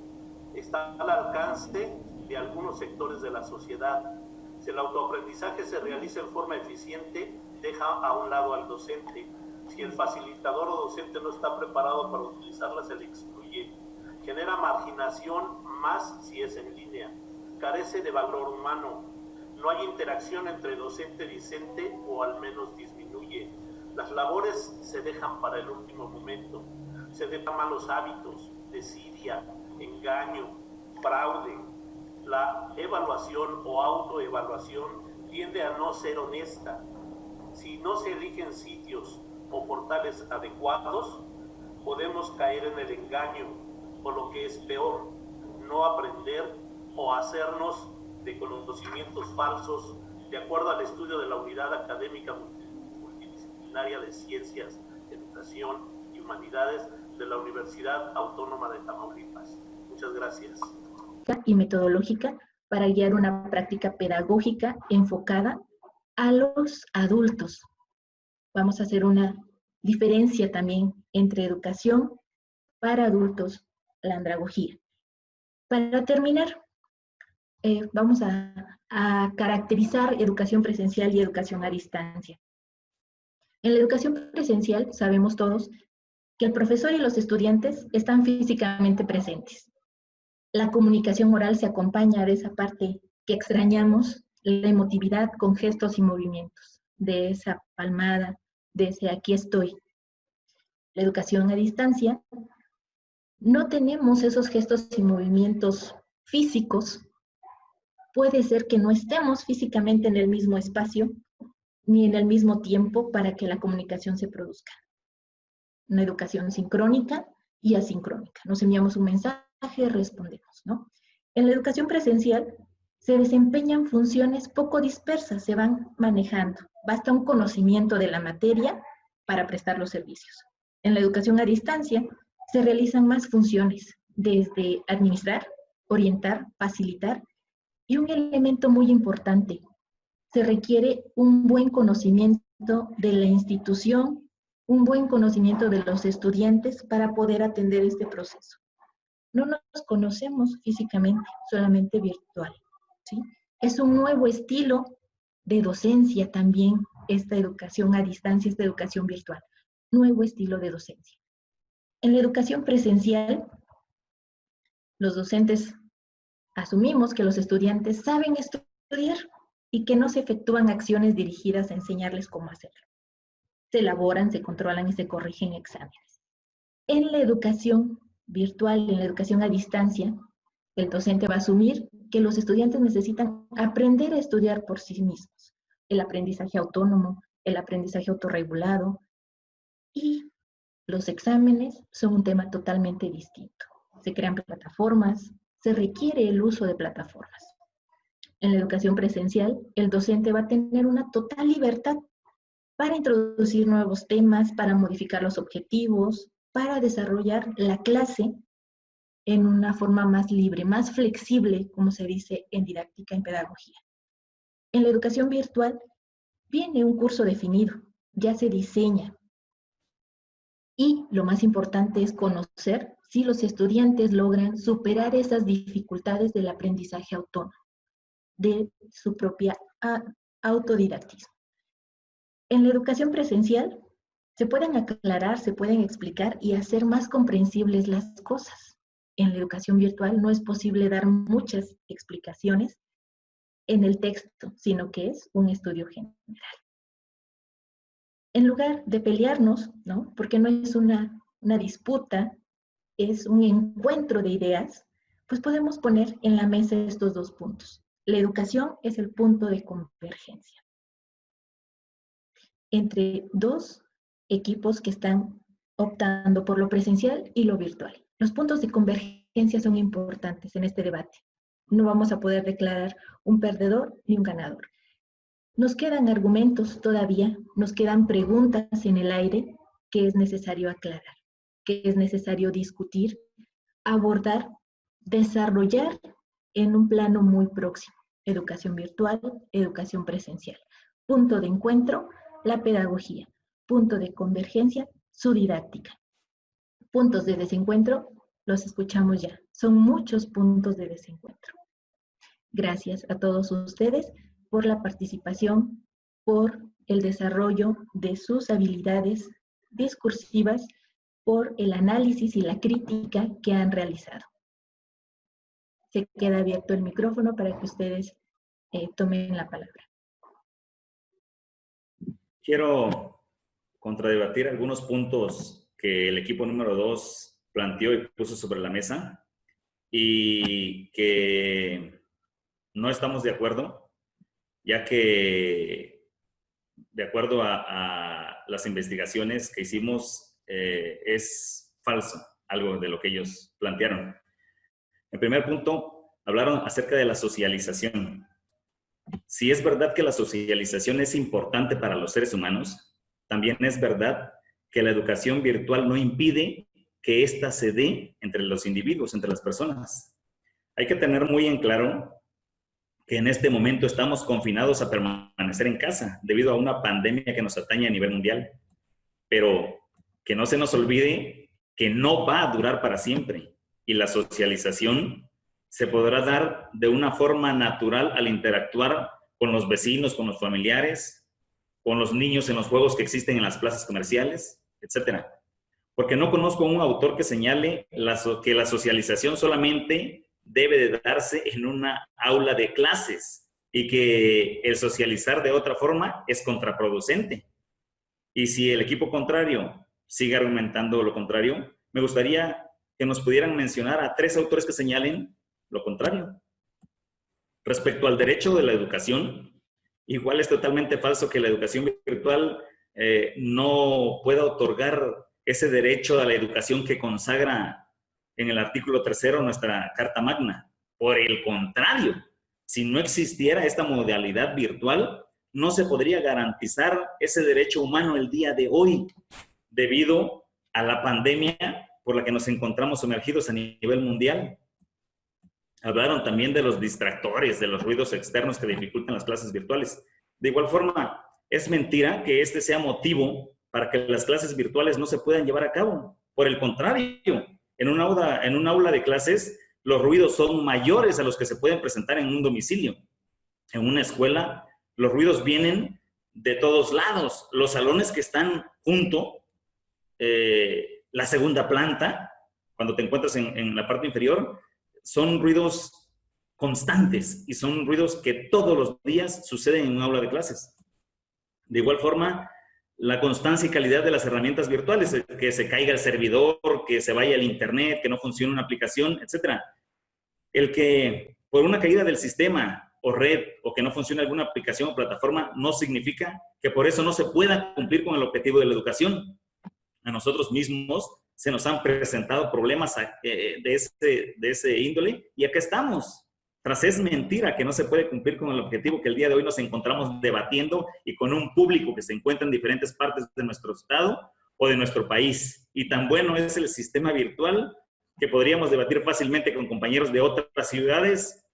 Está al alcance de algunos sectores de la sociedad. Si el autoaprendizaje se realiza en forma eficiente, deja a un lado al docente. Si el facilitador o docente no está preparado para utilizarla, se le excluye. Genera marginación más si es en línea. Carece de valor humano. No hay interacción entre docente y discente, o al menos disminuye. Las labores se dejan para el último momento. Se dejan malos hábitos, desidia, engaño, fraude. La evaluación o autoevaluación tiende a no ser honesta. Si no se eligen sitios o portales adecuados, podemos caer en el engaño, o lo que es peor, no aprender o hacernos de conocimientos falsos, de acuerdo al estudio de la Unidad Académica Multidisciplinaria de Ciencias, Educación y Humanidades de la Universidad Autónoma de Tamaulipas. Muchas gracias. Y metodológica para guiar una práctica pedagógica enfocada a los adultos. Vamos a hacer una diferencia también entre educación para adultos, la andragogía. Para terminar, vamos a caracterizar educación presencial y educación a distancia. En la educación presencial sabemos todos que el profesor y los estudiantes están físicamente presentes. La comunicación oral se acompaña de esa parte que extrañamos, la emotividad con gestos y movimientos, de esa palmada, de ese aquí estoy. La educación a distancia, no tenemos esos gestos y movimientos físicos. Puede ser que no estemos físicamente en el mismo espacio ni en el mismo tiempo para que la comunicación se produzca. Una educación sincrónica y asincrónica. Nos enviamos un mensaje, respondemos, ¿no? En la educación presencial se desempeñan funciones poco dispersas, se van manejando. Basta un conocimiento de la materia para prestar los servicios. En la educación a distancia se realizan más funciones, desde administrar, orientar, facilitar, y un elemento muy importante, se requiere un buen conocimiento de la institución, un buen conocimiento de los estudiantes para poder atender este proceso. No nos conocemos físicamente, solamente virtual, ¿sí? Es un nuevo estilo de docencia también, esta educación a distancia, esta educación virtual. Nuevo estilo de docencia. En la educación presencial, los docentes asumimos que los estudiantes saben estudiar y que no se efectúan acciones dirigidas a enseñarles cómo hacerlo. Se elaboran, se controlan y se corrigen exámenes. En la educación virtual, en la educación a distancia, El docente va a asumir que los estudiantes necesitan aprender a estudiar por sí mismos. El aprendizaje autónomo, el aprendizaje autorregulado y los exámenes son un tema totalmente distinto. Se crean plataformas, se requiere el uso de plataformas. En la educación presencial, el docente va a tener una total libertad para introducir nuevos temas, para modificar los objetivos, para desarrollar la clase en una forma más libre, más flexible, como se dice en didáctica en pedagogía. En la educación virtual viene un curso definido, ya se diseña. Y lo más importante es conocer si los estudiantes logran superar esas dificultades del aprendizaje autónomo, de su propia autodidactismo. En la educación presencial se pueden aclarar, se pueden explicar y hacer más comprensibles las cosas. En la educación virtual no es posible dar muchas explicaciones en el texto, sino que es un estudio general. En lugar de pelearnos, ¿no? Porque no es una disputa, es un encuentro de ideas, pues podemos poner en la mesa estos dos puntos. La educación es el punto de convergencia entre dos equipos que están optando por lo presencial y lo virtual. Los puntos de convergencia son importantes en este debate. No vamos a poder declarar un perdedor ni un ganador. Nos quedan argumentos todavía, nos quedan preguntas en el aire que es necesario aclarar, que es necesario discutir, abordar, desarrollar en un plano muy próximo. Educación virtual, educación presencial. Punto de encuentro, la pedagogía. Punto de convergencia, su didáctica. Puntos de desencuentro, los escuchamos ya. Son muchos puntos de desencuentro. Gracias a todos ustedes por la participación, por el desarrollo de sus habilidades discursivas, por el análisis y la crítica que han realizado. Se queda abierto el micrófono para que ustedes tomen la palabra. Quiero contradebatir algunos puntos que el equipo número 2 planteó y puso sobre la mesa y que no estamos de acuerdo, ya que de acuerdo a las investigaciones que hicimos es falso algo de lo que ellos plantearon. En primer punto, hablaron acerca de la socialización. Si es verdad que la socialización es importante para los seres humanos, también es verdad que la educación virtual no impide que ésta se dé entre los individuos, entre las personas. Hay que tener muy en claro que en este momento estamos confinados a permanecer en casa debido a una pandemia que nos atañe a nivel mundial. Pero que no se nos olvide que no va a durar para siempre y la socialización se podrá dar de una forma natural al interactuar con los vecinos, con los familiares, con los niños en los juegos que existen en las plazas comerciales, etc. Porque no conozco un autor que señale que la socialización solamente debe de darse en una aula de clases y que el socializar de otra forma es contraproducente. Y si el equipo contrario sigue argumentando lo contrario, me gustaría que nos pudieran mencionar a 3 autores que señalen lo contrario. Respecto al derecho de la educación, igual es totalmente falso que la educación virtual no pueda otorgar ese derecho a la educación que consagra en el artículo 3 nuestra Carta Magna. Por el contrario, si no existiera esta modalidad virtual, no se podría garantizar ese derecho humano el día de hoy, debido a la pandemia por la que nos encontramos sumergidos a nivel mundial. Hablaron también de los distractores, de los ruidos externos que dificultan las clases virtuales. De igual forma, es mentira que este sea motivo para que las clases virtuales no se puedan llevar a cabo. Por el contrario, en un aula de clases, los ruidos son mayores a los que se pueden presentar en un domicilio. En una escuela, los ruidos vienen de todos lados. Los salones que están junto, la segunda planta, cuando te encuentras en la parte inferior, son ruidos constantes y son ruidos que todos los días suceden en un aula de clases. De igual forma, la constancia y calidad de las herramientas virtuales, que se caiga el servidor, que se vaya el internet, que no funcione una aplicación, etc. El que por una caída del sistema o red o que no funcione alguna aplicación o plataforma no significa que por eso no se pueda cumplir con el objetivo de la educación. A nosotros mismos se nos han presentado problemas de ese índole y acá estamos. Tras es mentira que no se puede cumplir con el objetivo que el día de hoy nos encontramos debatiendo y con un público que se encuentra en diferentes partes de nuestro estado o de nuestro país. Y tan bueno es el sistema virtual que podríamos debatir fácilmente con compañeros de otras ciudades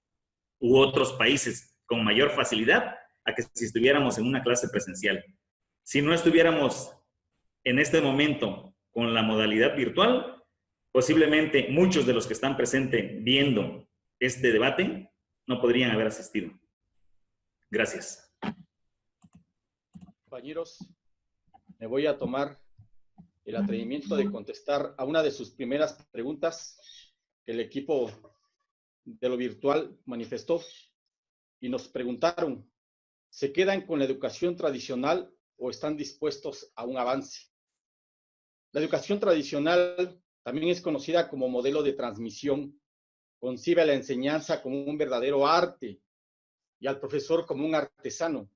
u otros países con mayor facilidad a que si estuviéramos en una clase presencial. Si no estuviéramos en este momento con la modalidad virtual, posiblemente muchos de los que están presentes viendo este debate no podrían haber asistido. Gracias. Compañeros, me voy a tomar el atrevimiento de contestar a una de sus primeras preguntas que el equipo de lo virtual manifestó y nos preguntaron, ¿se quedan con la educación tradicional o están dispuestos a un avance? La educación tradicional también es conocida como modelo de transmisión. Concibe la enseñanza como un verdadero arte y al profesor como un artesano.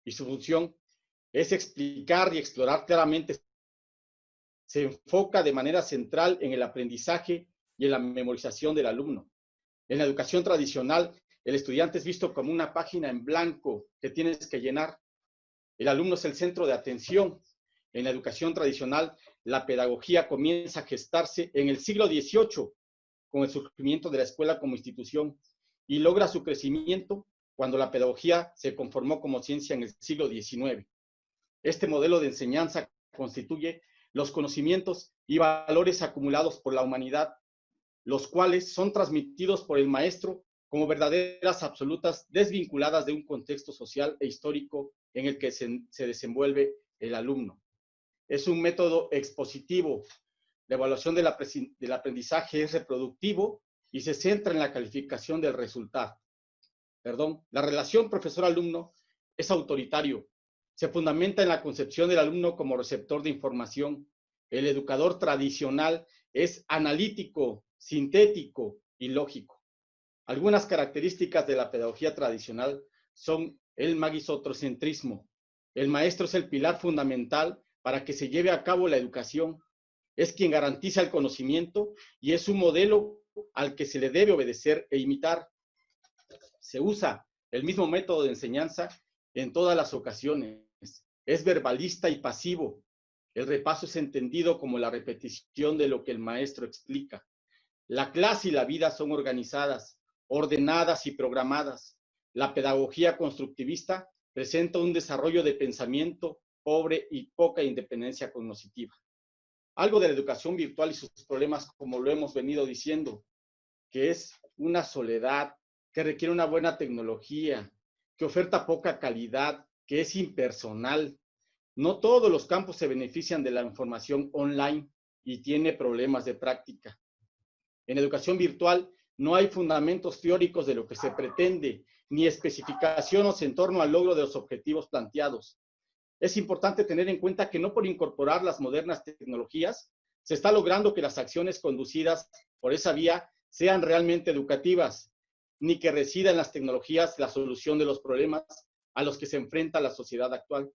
Y su función es explicar y explorar claramente. Se enfoca de manera central en el aprendizaje y en la memorización del alumno. En la educación tradicional, el estudiante es visto como una página en blanco que tienes que llenar. El alumno es el centro de atención. En la educación tradicional, la pedagogía comienza a gestarse en el siglo XVIII, con el surgimiento de la escuela como institución, y logra su crecimiento cuando la pedagogía se conformó como ciencia en el siglo XIX. Este modelo de enseñanza constituye los conocimientos y valores acumulados por la humanidad, los cuales son transmitidos por el maestro como verdaderas absolutas desvinculadas de un contexto social e histórico en el que se desenvuelve el alumno. Es un método expositivo. La evaluación del aprendizaje es reproductivo y se centra en la calificación del resultado. La relación profesor-alumno es autoritario. Se fundamenta en la concepción del alumno como receptor de información. El educador tradicional es analítico, sintético y lógico. Algunas características de la pedagogía tradicional son el magistrocentrismo. El maestro es el pilar fundamental para que se lleve a cabo la educación. Es quien garantiza el conocimiento y es un modelo al que se le debe obedecer e imitar. Se usa el mismo método de enseñanza en todas las ocasiones. Es verbalista y pasivo. El repaso es entendido como la repetición de lo que el maestro explica. La clase y la vida son organizadas, ordenadas y programadas. La pedagogía constructivista presenta un desarrollo de pensamiento pobre y poca independencia cognitiva. Algo de la educación virtual y sus problemas, como lo hemos venido diciendo, que es una soledad, que requiere una buena tecnología, que oferta poca calidad, que es impersonal. No todos los campos se benefician de la información online y tiene problemas de práctica. En educación virtual no hay fundamentos teóricos de lo que se pretende, ni especificaciones en torno al logro de los objetivos planteados. Es importante tener en cuenta que no por incorporar las modernas tecnologías se está logrando que las acciones conducidas por esa vía sean realmente educativas, ni que resida en las tecnologías la solución de los problemas a los que se enfrenta la sociedad actual.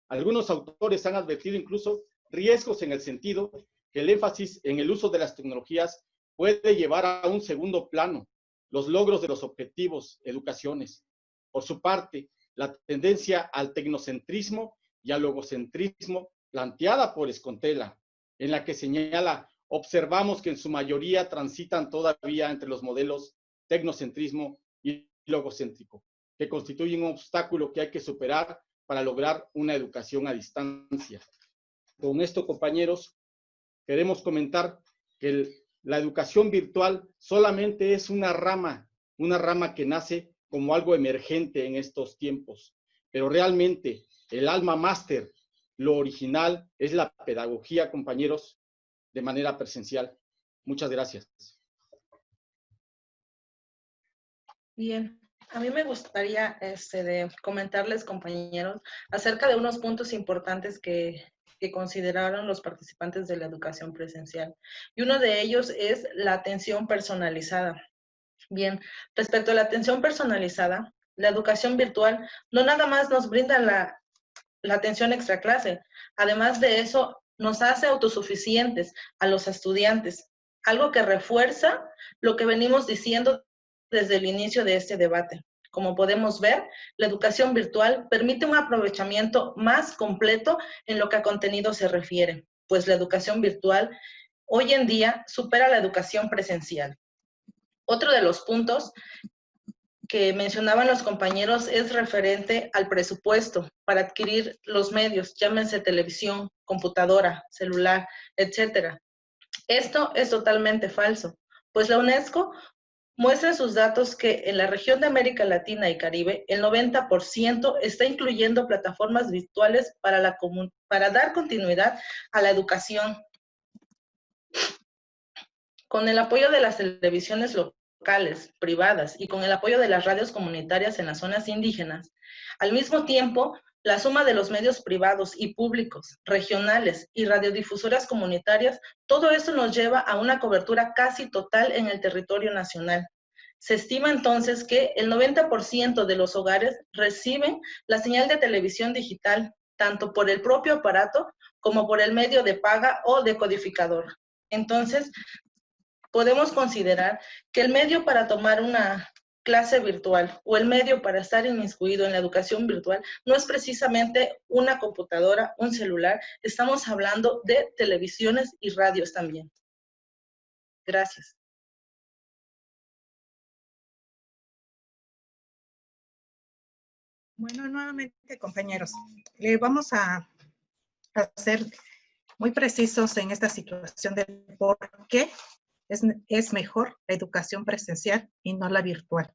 Algunos autores han advertido incluso riesgos en el sentido que el énfasis en el uso de las tecnologías puede llevar a un segundo plano los logros de los objetivos, educaciones. Por su parte, la tendencia al tecnocentrismo y al logocentrismo planteada por Escontela, en la que señala, observamos que en su mayoría transitan todavía entre los modelos tecnocentrismo y logocéntrico, que constituyen un obstáculo que hay que superar para lograr una educación a distancia. Con esto, compañeros, queremos comentar que la educación virtual solamente es una rama que nace como algo emergente en estos tiempos, pero realmente el alma máster, lo original, es la pedagogía, compañeros, de manera presencial. Muchas gracias. Bien, a mí me gustaría de comentarles, compañeros, acerca de unos puntos importantes que consideraron los participantes de la educación presencial. Y uno de ellos es la atención personalizada. Bien, respecto a la atención personalizada, la educación virtual no nada más nos brinda la atención extraclase, además de eso nos hace autosuficientes a los estudiantes, algo que refuerza lo que venimos diciendo desde el inicio de este debate. Como podemos ver, la educación virtual permite un aprovechamiento más completo en lo que a contenido se refiere, pues la educación virtual hoy en día supera la educación presencial. Otro de los puntos que mencionaban los compañeros es referente al presupuesto para adquirir los medios, llámense televisión, computadora, celular, etcétera. Esto es totalmente falso, pues la UNESCO muestra en sus datos que en la región de América Latina y Caribe, el 90% está incluyendo plataformas virtuales para dar continuidad a la educación. Con el apoyo de las televisiones locales, privadas y con el apoyo de las radios comunitarias en las zonas indígenas, al mismo tiempo, la suma de los medios privados y públicos, regionales y radiodifusoras comunitarias, todo eso nos lleva a una cobertura casi total en el territorio nacional. Se estima entonces que el 90% de los hogares reciben la señal de televisión digital, tanto por el propio aparato como por el medio de paga o decodificador. Entonces, podemos considerar que el medio para tomar una clase virtual o el medio para estar inmiscuido en la educación virtual no es precisamente una computadora, un celular, estamos hablando de televisiones y radios también. Gracias. Bueno, nuevamente, compañeros, vamos a ser muy precisos en esta situación de por qué es mejor la educación presencial y no la virtual.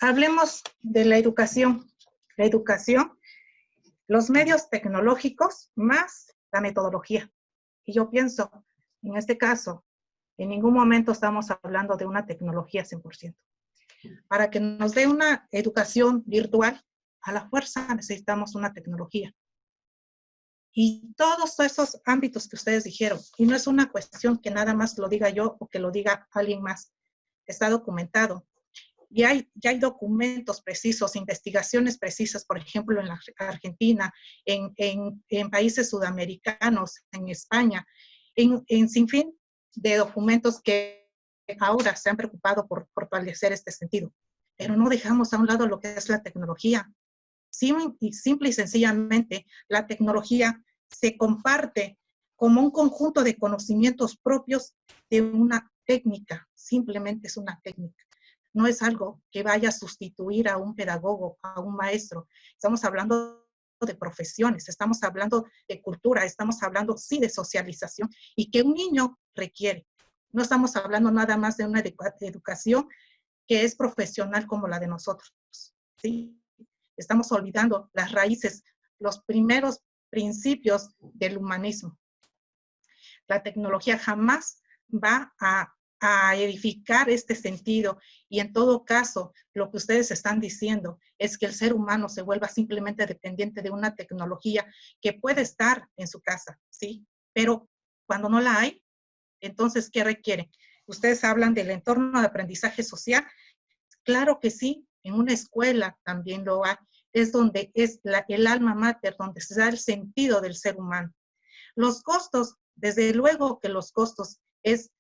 Hablemos de la educación. La educación, los medios tecnológicos más la metodología. Y yo pienso, en este caso, en ningún momento estamos hablando de una tecnología 100%. Para que nos dé una educación virtual, a la fuerza necesitamos una tecnología. Y todos esos ámbitos que ustedes dijeron, y no es una cuestión que nada más lo diga yo o que lo diga alguien más, está documentado. Y ya hay documentos precisos, investigaciones precisas, por ejemplo, en la Argentina, en países sudamericanos, en España, en sinfín de documentos que ahora se han preocupado por fortalecer este sentido. Pero no dejamos a un lado lo que es la tecnología. Simple y sencillamente, la tecnología se comparte como un conjunto de conocimientos propios de una técnica. Simplemente es una técnica. No es algo que vaya a sustituir a un pedagogo, a un maestro. Estamos hablando de profesiones, estamos hablando de cultura, estamos hablando, sí, de socialización y que un niño requiere. No estamos hablando nada más de una educación que es profesional como la de nosotros, ¿sí? Estamos olvidando las raíces, los primeros principios del humanismo. La tecnología jamás va a edificar este sentido y en todo caso lo que ustedes están diciendo es que el ser humano se vuelva simplemente dependiente de una tecnología que puede estar en su casa, ¿sí? Pero cuando no la hay, entonces, ¿qué requiere? Ustedes hablan del entorno de aprendizaje social. Claro que sí, en una escuela también lo hay. Es donde es el alma mater, donde se da el sentido del ser humano. Los costos, desde luego que los costos es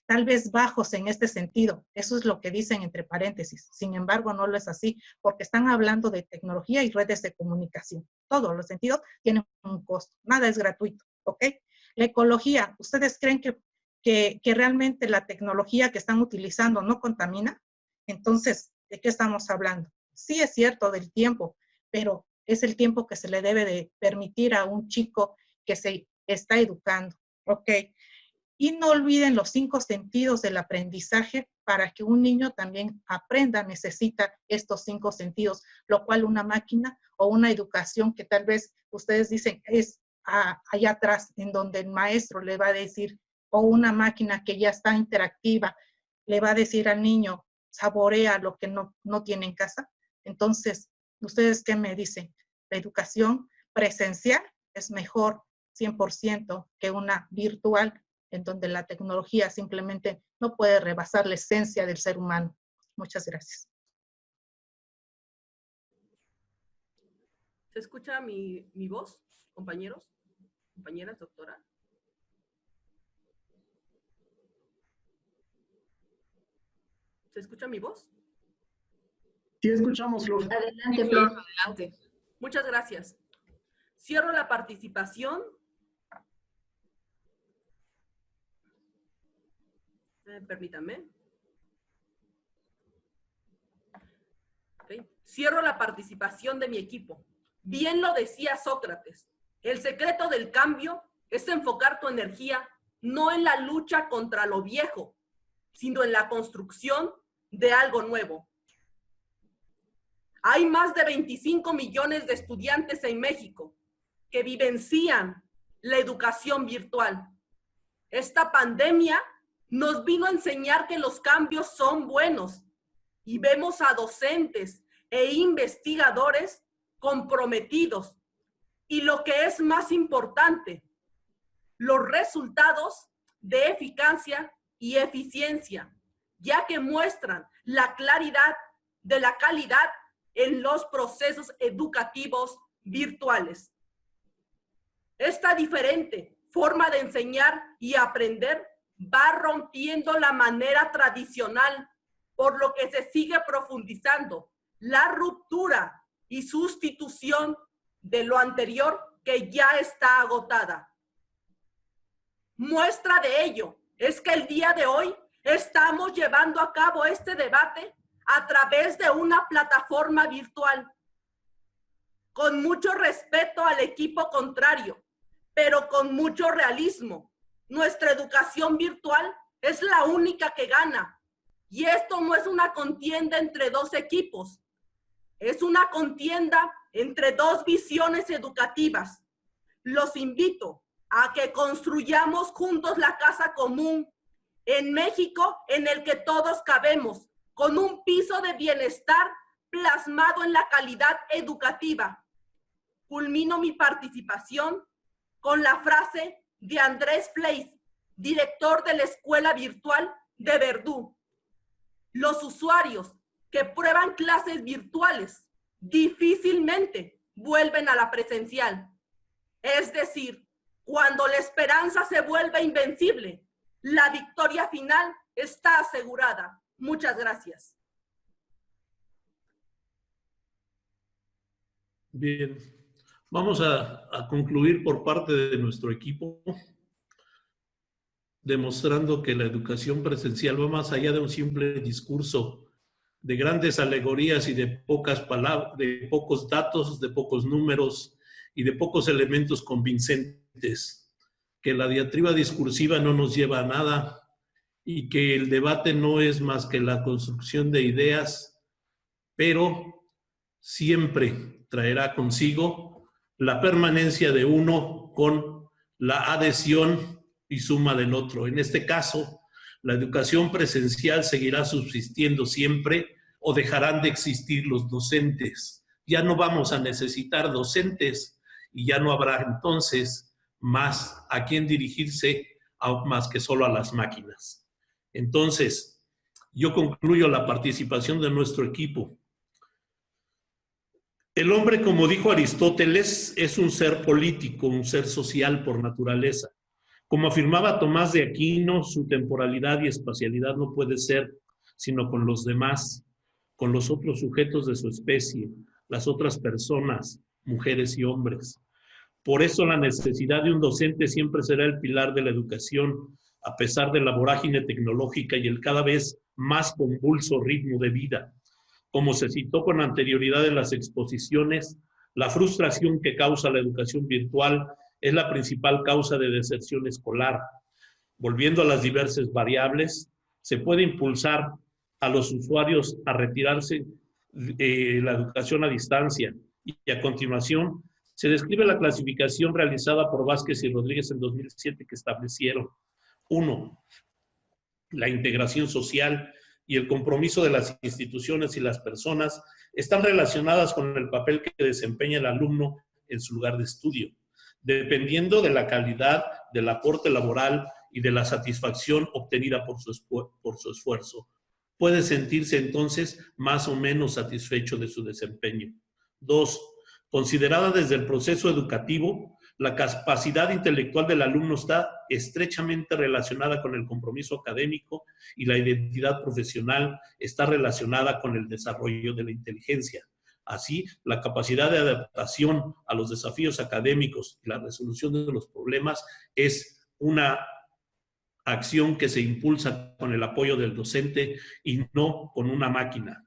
tal vez bajos en este sentido. Eso es lo que dicen entre paréntesis. Sin embargo, no lo es así, porque están hablando de tecnología y redes de comunicación. Todos los sentidos tienen un costo. Nada es gratuito, ¿ok? La ecología, ¿ustedes creen que realmente la tecnología que están utilizando no contamina? Entonces, ¿de qué estamos hablando? Sí es cierto del tiempo, pero es el tiempo que se le debe de permitir a un chico que se está educando, ¿ok? Y no olviden los 5 sentidos del aprendizaje. Para que un niño también aprenda, necesita estos 5 sentidos, lo cual una máquina o una educación que tal vez ustedes dicen es allá atrás, en donde el maestro le va a decir, o una máquina que ya está interactiva, le va a decir al niño, saborea lo que no tiene en casa. Entonces, ¿ustedes qué me dicen? La educación presencial es mejor 100% que una virtual en donde la tecnología simplemente no puede rebasar la esencia del ser humano. Muchas gracias. ¿Se escucha mi voz, compañeros? ¿Compañeras, doctora? ¿Se escucha mi voz? Sí, escuchamos, Flor. Adelante, Flor. Adelante. Muchas gracias. Cierro la participación. Permítanme. Okay. Cierro la participación de mi equipo. Bien lo decía Sócrates, el secreto del cambio es enfocar tu energía no en la lucha contra lo viejo, sino en la construcción de algo nuevo. Hay más de 25 millones de estudiantes en México que vivencian la educación virtual. Esta pandemia nos vino a enseñar que los cambios son buenos y vemos a docentes e investigadores comprometidos. Y lo que es más importante, los resultados de eficacia y eficiencia, ya que muestran la claridad de la calidad en los procesos educativos virtuales. Esta diferente forma de enseñar y aprender va rompiendo la manera tradicional, por lo que se sigue profundizando la ruptura y sustitución de lo anterior que ya está agotada. Muestra de ello es que el día de hoy estamos llevando a cabo este debate a través de una plataforma virtual, con mucho respeto al equipo contrario, pero con mucho realismo. Nuestra educación virtual es la única que gana. Y esto no es una contienda entre dos equipos. Es una contienda entre dos visiones educativas. Los invito a que construyamos juntos la casa común en México en el que todos cabemos, con un piso de bienestar plasmado en la calidad educativa. Culmino mi participación con la frase de Andrés Fleis, director de la Escuela Virtual de Verdú. Los usuarios que prueban clases virtuales difícilmente vuelven a la presencial. Es decir, cuando la esperanza se vuelve invencible, la victoria final está asegurada. Muchas gracias. Bien, vamos a concluir por parte de nuestro equipo, demostrando que la educación presencial va más allá de un simple discurso, de grandes alegorías y de pocas palabras, de pocos datos, de pocos números y de pocos elementos convincentes, que la diatriba discursiva no nos lleva a nada y que el debate no es más que la construcción de ideas, pero siempre traerá consigo la permanencia de uno con la adhesión y suma del otro. En este caso, la educación presencial seguirá subsistiendo siempre o dejarán de existir los docentes. Ya no vamos a necesitar docentes y ya no habrá entonces más a quién dirigirse más que solo a las máquinas. Entonces, yo concluyo la participación de nuestro equipo. El hombre, como dijo Aristóteles, es un ser político, un ser social por naturaleza. Como afirmaba Tomás de Aquino, su temporalidad y espacialidad no puede ser sino con los demás, con los otros sujetos de su especie, las otras personas, mujeres y hombres. Por eso la necesidad de un docente siempre será el pilar de la educación, a pesar de la vorágine tecnológica y el cada vez más convulso ritmo de vida. Como se citó con anterioridad en las exposiciones, la frustración que causa la educación virtual es la principal causa de deserción escolar. Volviendo a las diversas variables, se puede impulsar a los usuarios a retirarse de la educación a distancia y a continuación se describe la clasificación realizada por Vázquez y Rodríguez en 2007 que establecieron: 1. La integración social y el compromiso de las instituciones y las personas están relacionadas con el papel que desempeña el alumno en su lugar de estudio, dependiendo de la calidad del aporte laboral y de la satisfacción obtenida por su esfuerzo. Puede sentirse entonces más o menos satisfecho de su desempeño. 2. Considerada desde el proceso educativo, la capacidad intelectual del alumno está estrechamente relacionada con el compromiso académico y la identidad profesional está relacionada con el desarrollo de la inteligencia. Así, la capacidad de adaptación a los desafíos académicos y la resolución de los problemas es una acción que se impulsa con el apoyo del docente y no con una máquina.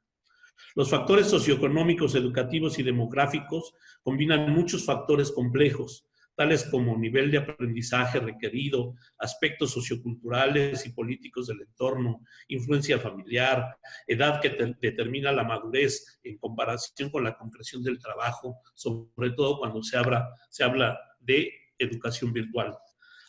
Los factores socioeconómicos, educativos y demográficos combinan muchos factores complejos, tales como nivel de aprendizaje requerido, aspectos socioculturales y políticos del entorno, influencia familiar, edad que determina la madurez en comparación con la concreción del trabajo, sobre todo cuando se habla de educación virtual.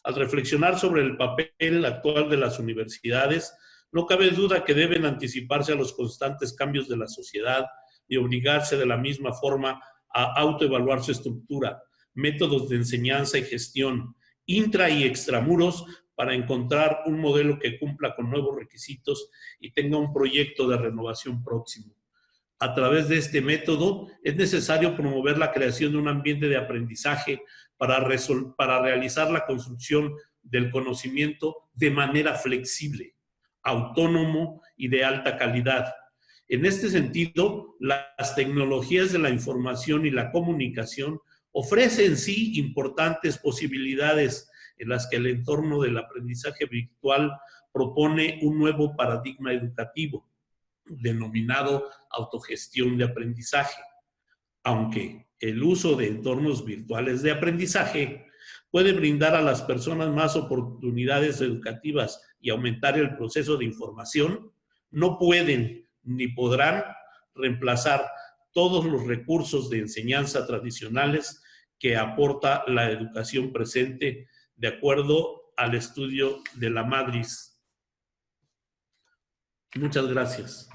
Al reflexionar sobre el papel actual de las universidades, no cabe duda que deben anticiparse a los constantes cambios de la sociedad y obligarse de la misma forma a autoevaluar su estructura, métodos de enseñanza y gestión, intra y extramuros, para encontrar un modelo que cumpla con nuevos requisitos y tenga un proyecto de renovación próximo. A través de este método es necesario promover la creación de un ambiente de aprendizaje para realizar la construcción del conocimiento de manera flexible, autónomo y de alta calidad. En este sentido, las tecnologías de la información y la comunicación ofrecen sí importantes posibilidades en las que el entorno del aprendizaje virtual propone un nuevo paradigma educativo, denominado autogestión de aprendizaje. Aunque el uso de entornos virtuales de aprendizaje puede brindar a las personas más oportunidades educativas y aumentar el proceso de información, no pueden ni podrán reemplazar todos los recursos de enseñanza tradicionales que aporta la educación presente, de acuerdo al estudio de la Madris. Muchas gracias.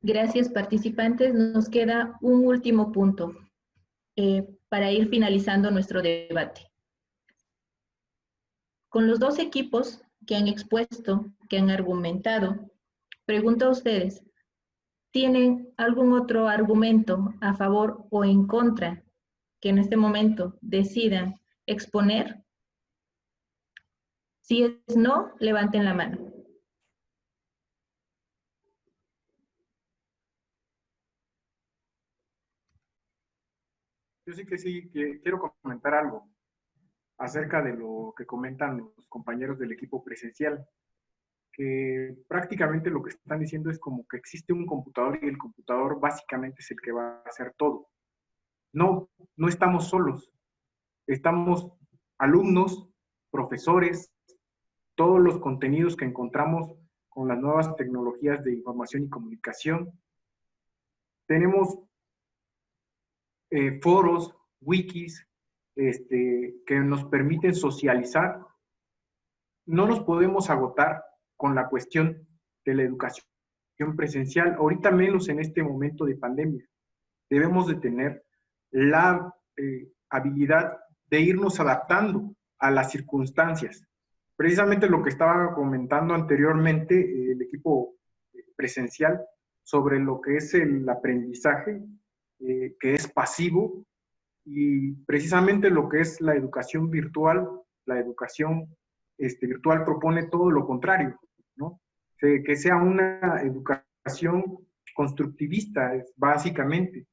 Gracias, participantes. Nos queda un último punto para ir finalizando nuestro debate. Con los dos equipos que han expuesto, que han argumentado, pregunto a ustedes, ¿tienen algún otro argumento a favor o en contra que en este momento decidan exponer? Si es no, levanten la mano. Yo sí que quiero comentar algo acerca de lo que comentan los compañeros del equipo presencial, que prácticamente lo que están diciendo es como que existe un computador y el computador básicamente es el que va a hacer todo. No, no estamos solos. Estamos alumnos, profesores, todos los contenidos que encontramos con las nuevas tecnologías de información y comunicación. Tenemos foros, wikis, que nos permiten socializar. No nos podemos agotar con la cuestión de la educación presencial, ahorita menos en este momento de pandemia. Debemos de tener la habilidad de irnos adaptando a las circunstancias. Precisamente lo que estaba comentando anteriormente el equipo presencial sobre lo que es el aprendizaje, que es pasivo, y precisamente lo que es la educación virtual, la educación virtual propone todo lo contrario, ¿no? Que sea una educación constructivista, básicamente,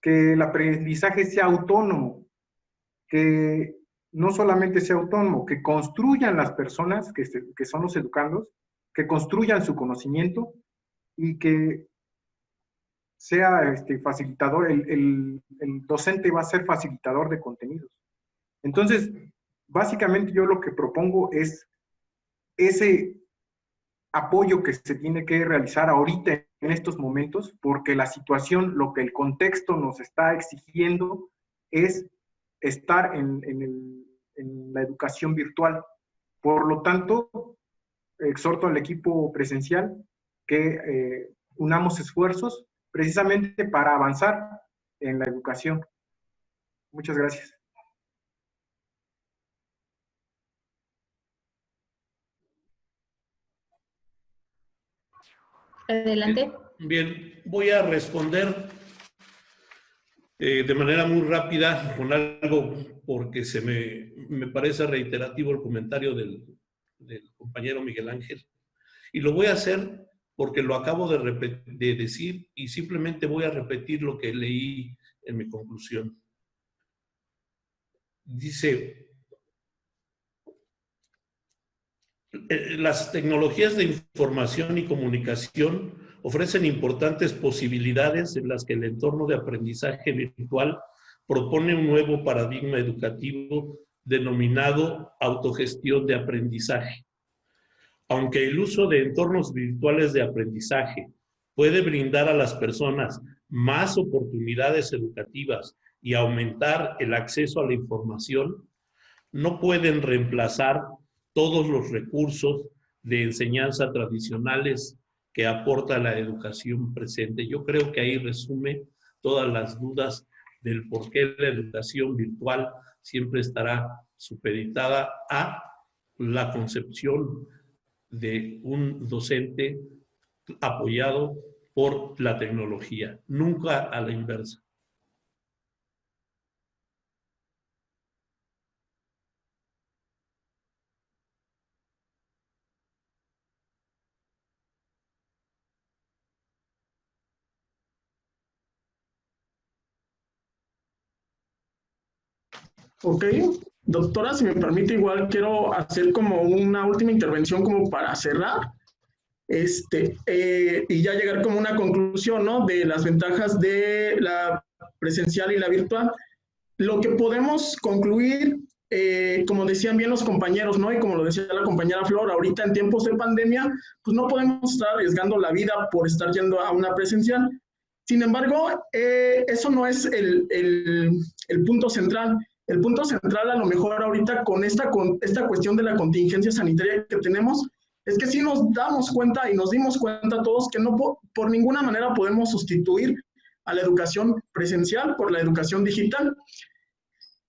que el aprendizaje sea autónomo, que no solamente sea autónomo, que construyan las personas, que son los educandos, que construyan su conocimiento y que sea facilitador, el docente va a ser facilitador de contenidos. Entonces, básicamente yo lo que propongo es ese apoyo que se tiene que realizar ahorita en estos momentos, porque la situación, lo que el contexto nos está exigiendo es estar en la educación virtual. Por lo tanto, exhorto al equipo presencial que unamos esfuerzos precisamente para avanzar en la educación. Muchas gracias. Adelante. Bien, voy a responder de manera muy rápida con algo porque me parece reiterativo el comentario del compañero Miguel Ángel. Y lo voy a hacer porque lo acabo de decir y simplemente voy a repetir lo que leí en mi conclusión. Dice, las tecnologías de información y comunicación ofrecen importantes posibilidades en las que el entorno de aprendizaje virtual propone un nuevo paradigma educativo denominado autogestión de aprendizaje. Aunque el uso de entornos virtuales de aprendizaje puede brindar a las personas más oportunidades educativas y aumentar el acceso a la información, no pueden reemplazar todos los recursos de enseñanza tradicionales que aporta la educación presente. Yo creo que ahí resume todas las dudas del por qué la educación virtual siempre estará supeditada a la concepción de un docente apoyado por la tecnología, nunca a la inversa. Ok, doctora, si me permite, igual quiero hacer como una última intervención como para cerrar, y ya llegar como una conclusión, ¿no? De las ventajas de la presencial y la virtual. Lo que podemos concluir, como decían bien los compañeros, ¿no? Y como lo decía la compañera Flor, ahorita en tiempos de pandemia, pues no podemos estar arriesgando la vida por estar yendo a una presencial. Sin embargo, eso no es el punto central. El punto central, a lo mejor ahorita con esta cuestión de la contingencia sanitaria que tenemos, es que sí nos damos cuenta y nos dimos cuenta todos que no por ninguna manera podemos sustituir a la educación presencial por la educación digital.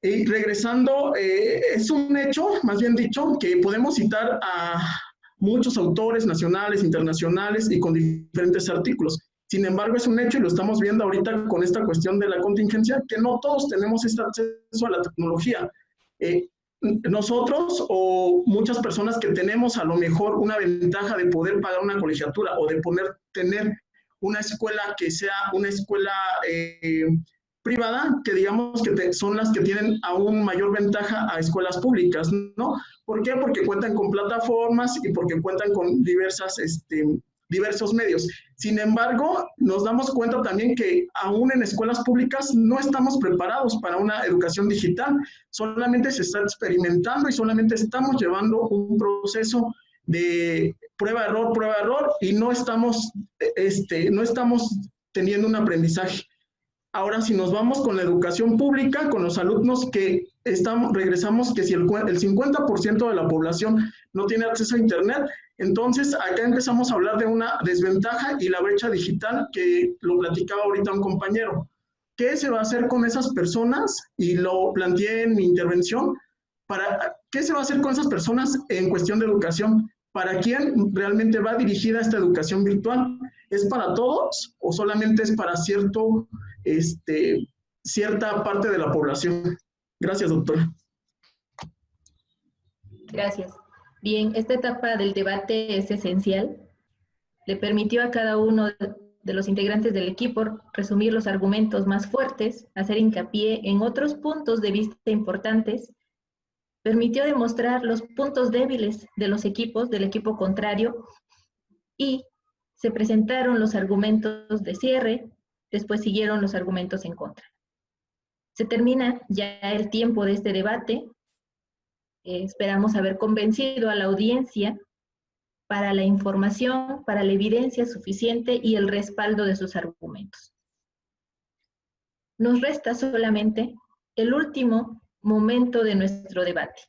Y regresando, es un hecho, más bien dicho, que podemos citar a muchos autores nacionales, internacionales y con diferentes artículos. Sin embargo, es un hecho y lo estamos viendo ahorita con esta cuestión de la contingencia, que no todos tenemos este acceso a la tecnología. Nosotros o muchas personas que tenemos a lo mejor una ventaja de poder pagar una colegiatura o de tener una escuela que sea una escuela privada, que digamos que son las que tienen aún mayor ventaja a escuelas públicas, ¿no? ¿Por qué? Porque cuentan con plataformas y porque cuentan con diversos medios. Sin embargo, nos damos cuenta también que aún en escuelas públicas no estamos preparados para una educación digital, solamente se está experimentando y solamente estamos llevando un proceso de prueba-error, y no estamos teniendo un aprendizaje. Ahora, si nos vamos con la educación pública, con los alumnos que regresamos que si el 50% de la población no tiene acceso a Internet, entonces acá empezamos a hablar de una desventaja y la brecha digital que lo platicaba ahorita un compañero. ¿Qué se va a hacer con esas personas? Y lo planteé en mi intervención. ¿Qué se va a hacer con esas personas en cuestión de educación? ¿Para quién realmente va dirigida esta educación virtual? ¿Es para todos o solamente es para cierta parte de la población? Gracias, doctora. Gracias. Bien, esta etapa del debate es esencial. Le permitió a cada uno de los integrantes del equipo resumir los argumentos más fuertes, hacer hincapié en otros puntos de vista importantes, permitió demostrar los puntos débiles de los equipos, del equipo contrario, y se presentaron los argumentos de cierre, después siguieron los argumentos en contra. Se termina ya el tiempo de este debate. Esperamos haber convencido a la audiencia para la información, para la evidencia suficiente y el respaldo de sus argumentos. Nos resta solamente el último momento de nuestro debate.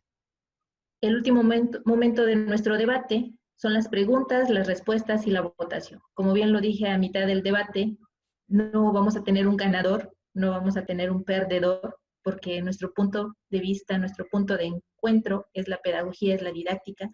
El último momento de nuestro debate son las preguntas, las respuestas y la votación. Como bien lo dije a mitad del debate, no vamos a tener un ganador, no vamos a tener un perdedor, porque nuestro punto de vista, nuestro punto de encuentro es la pedagogía, es la didáctica,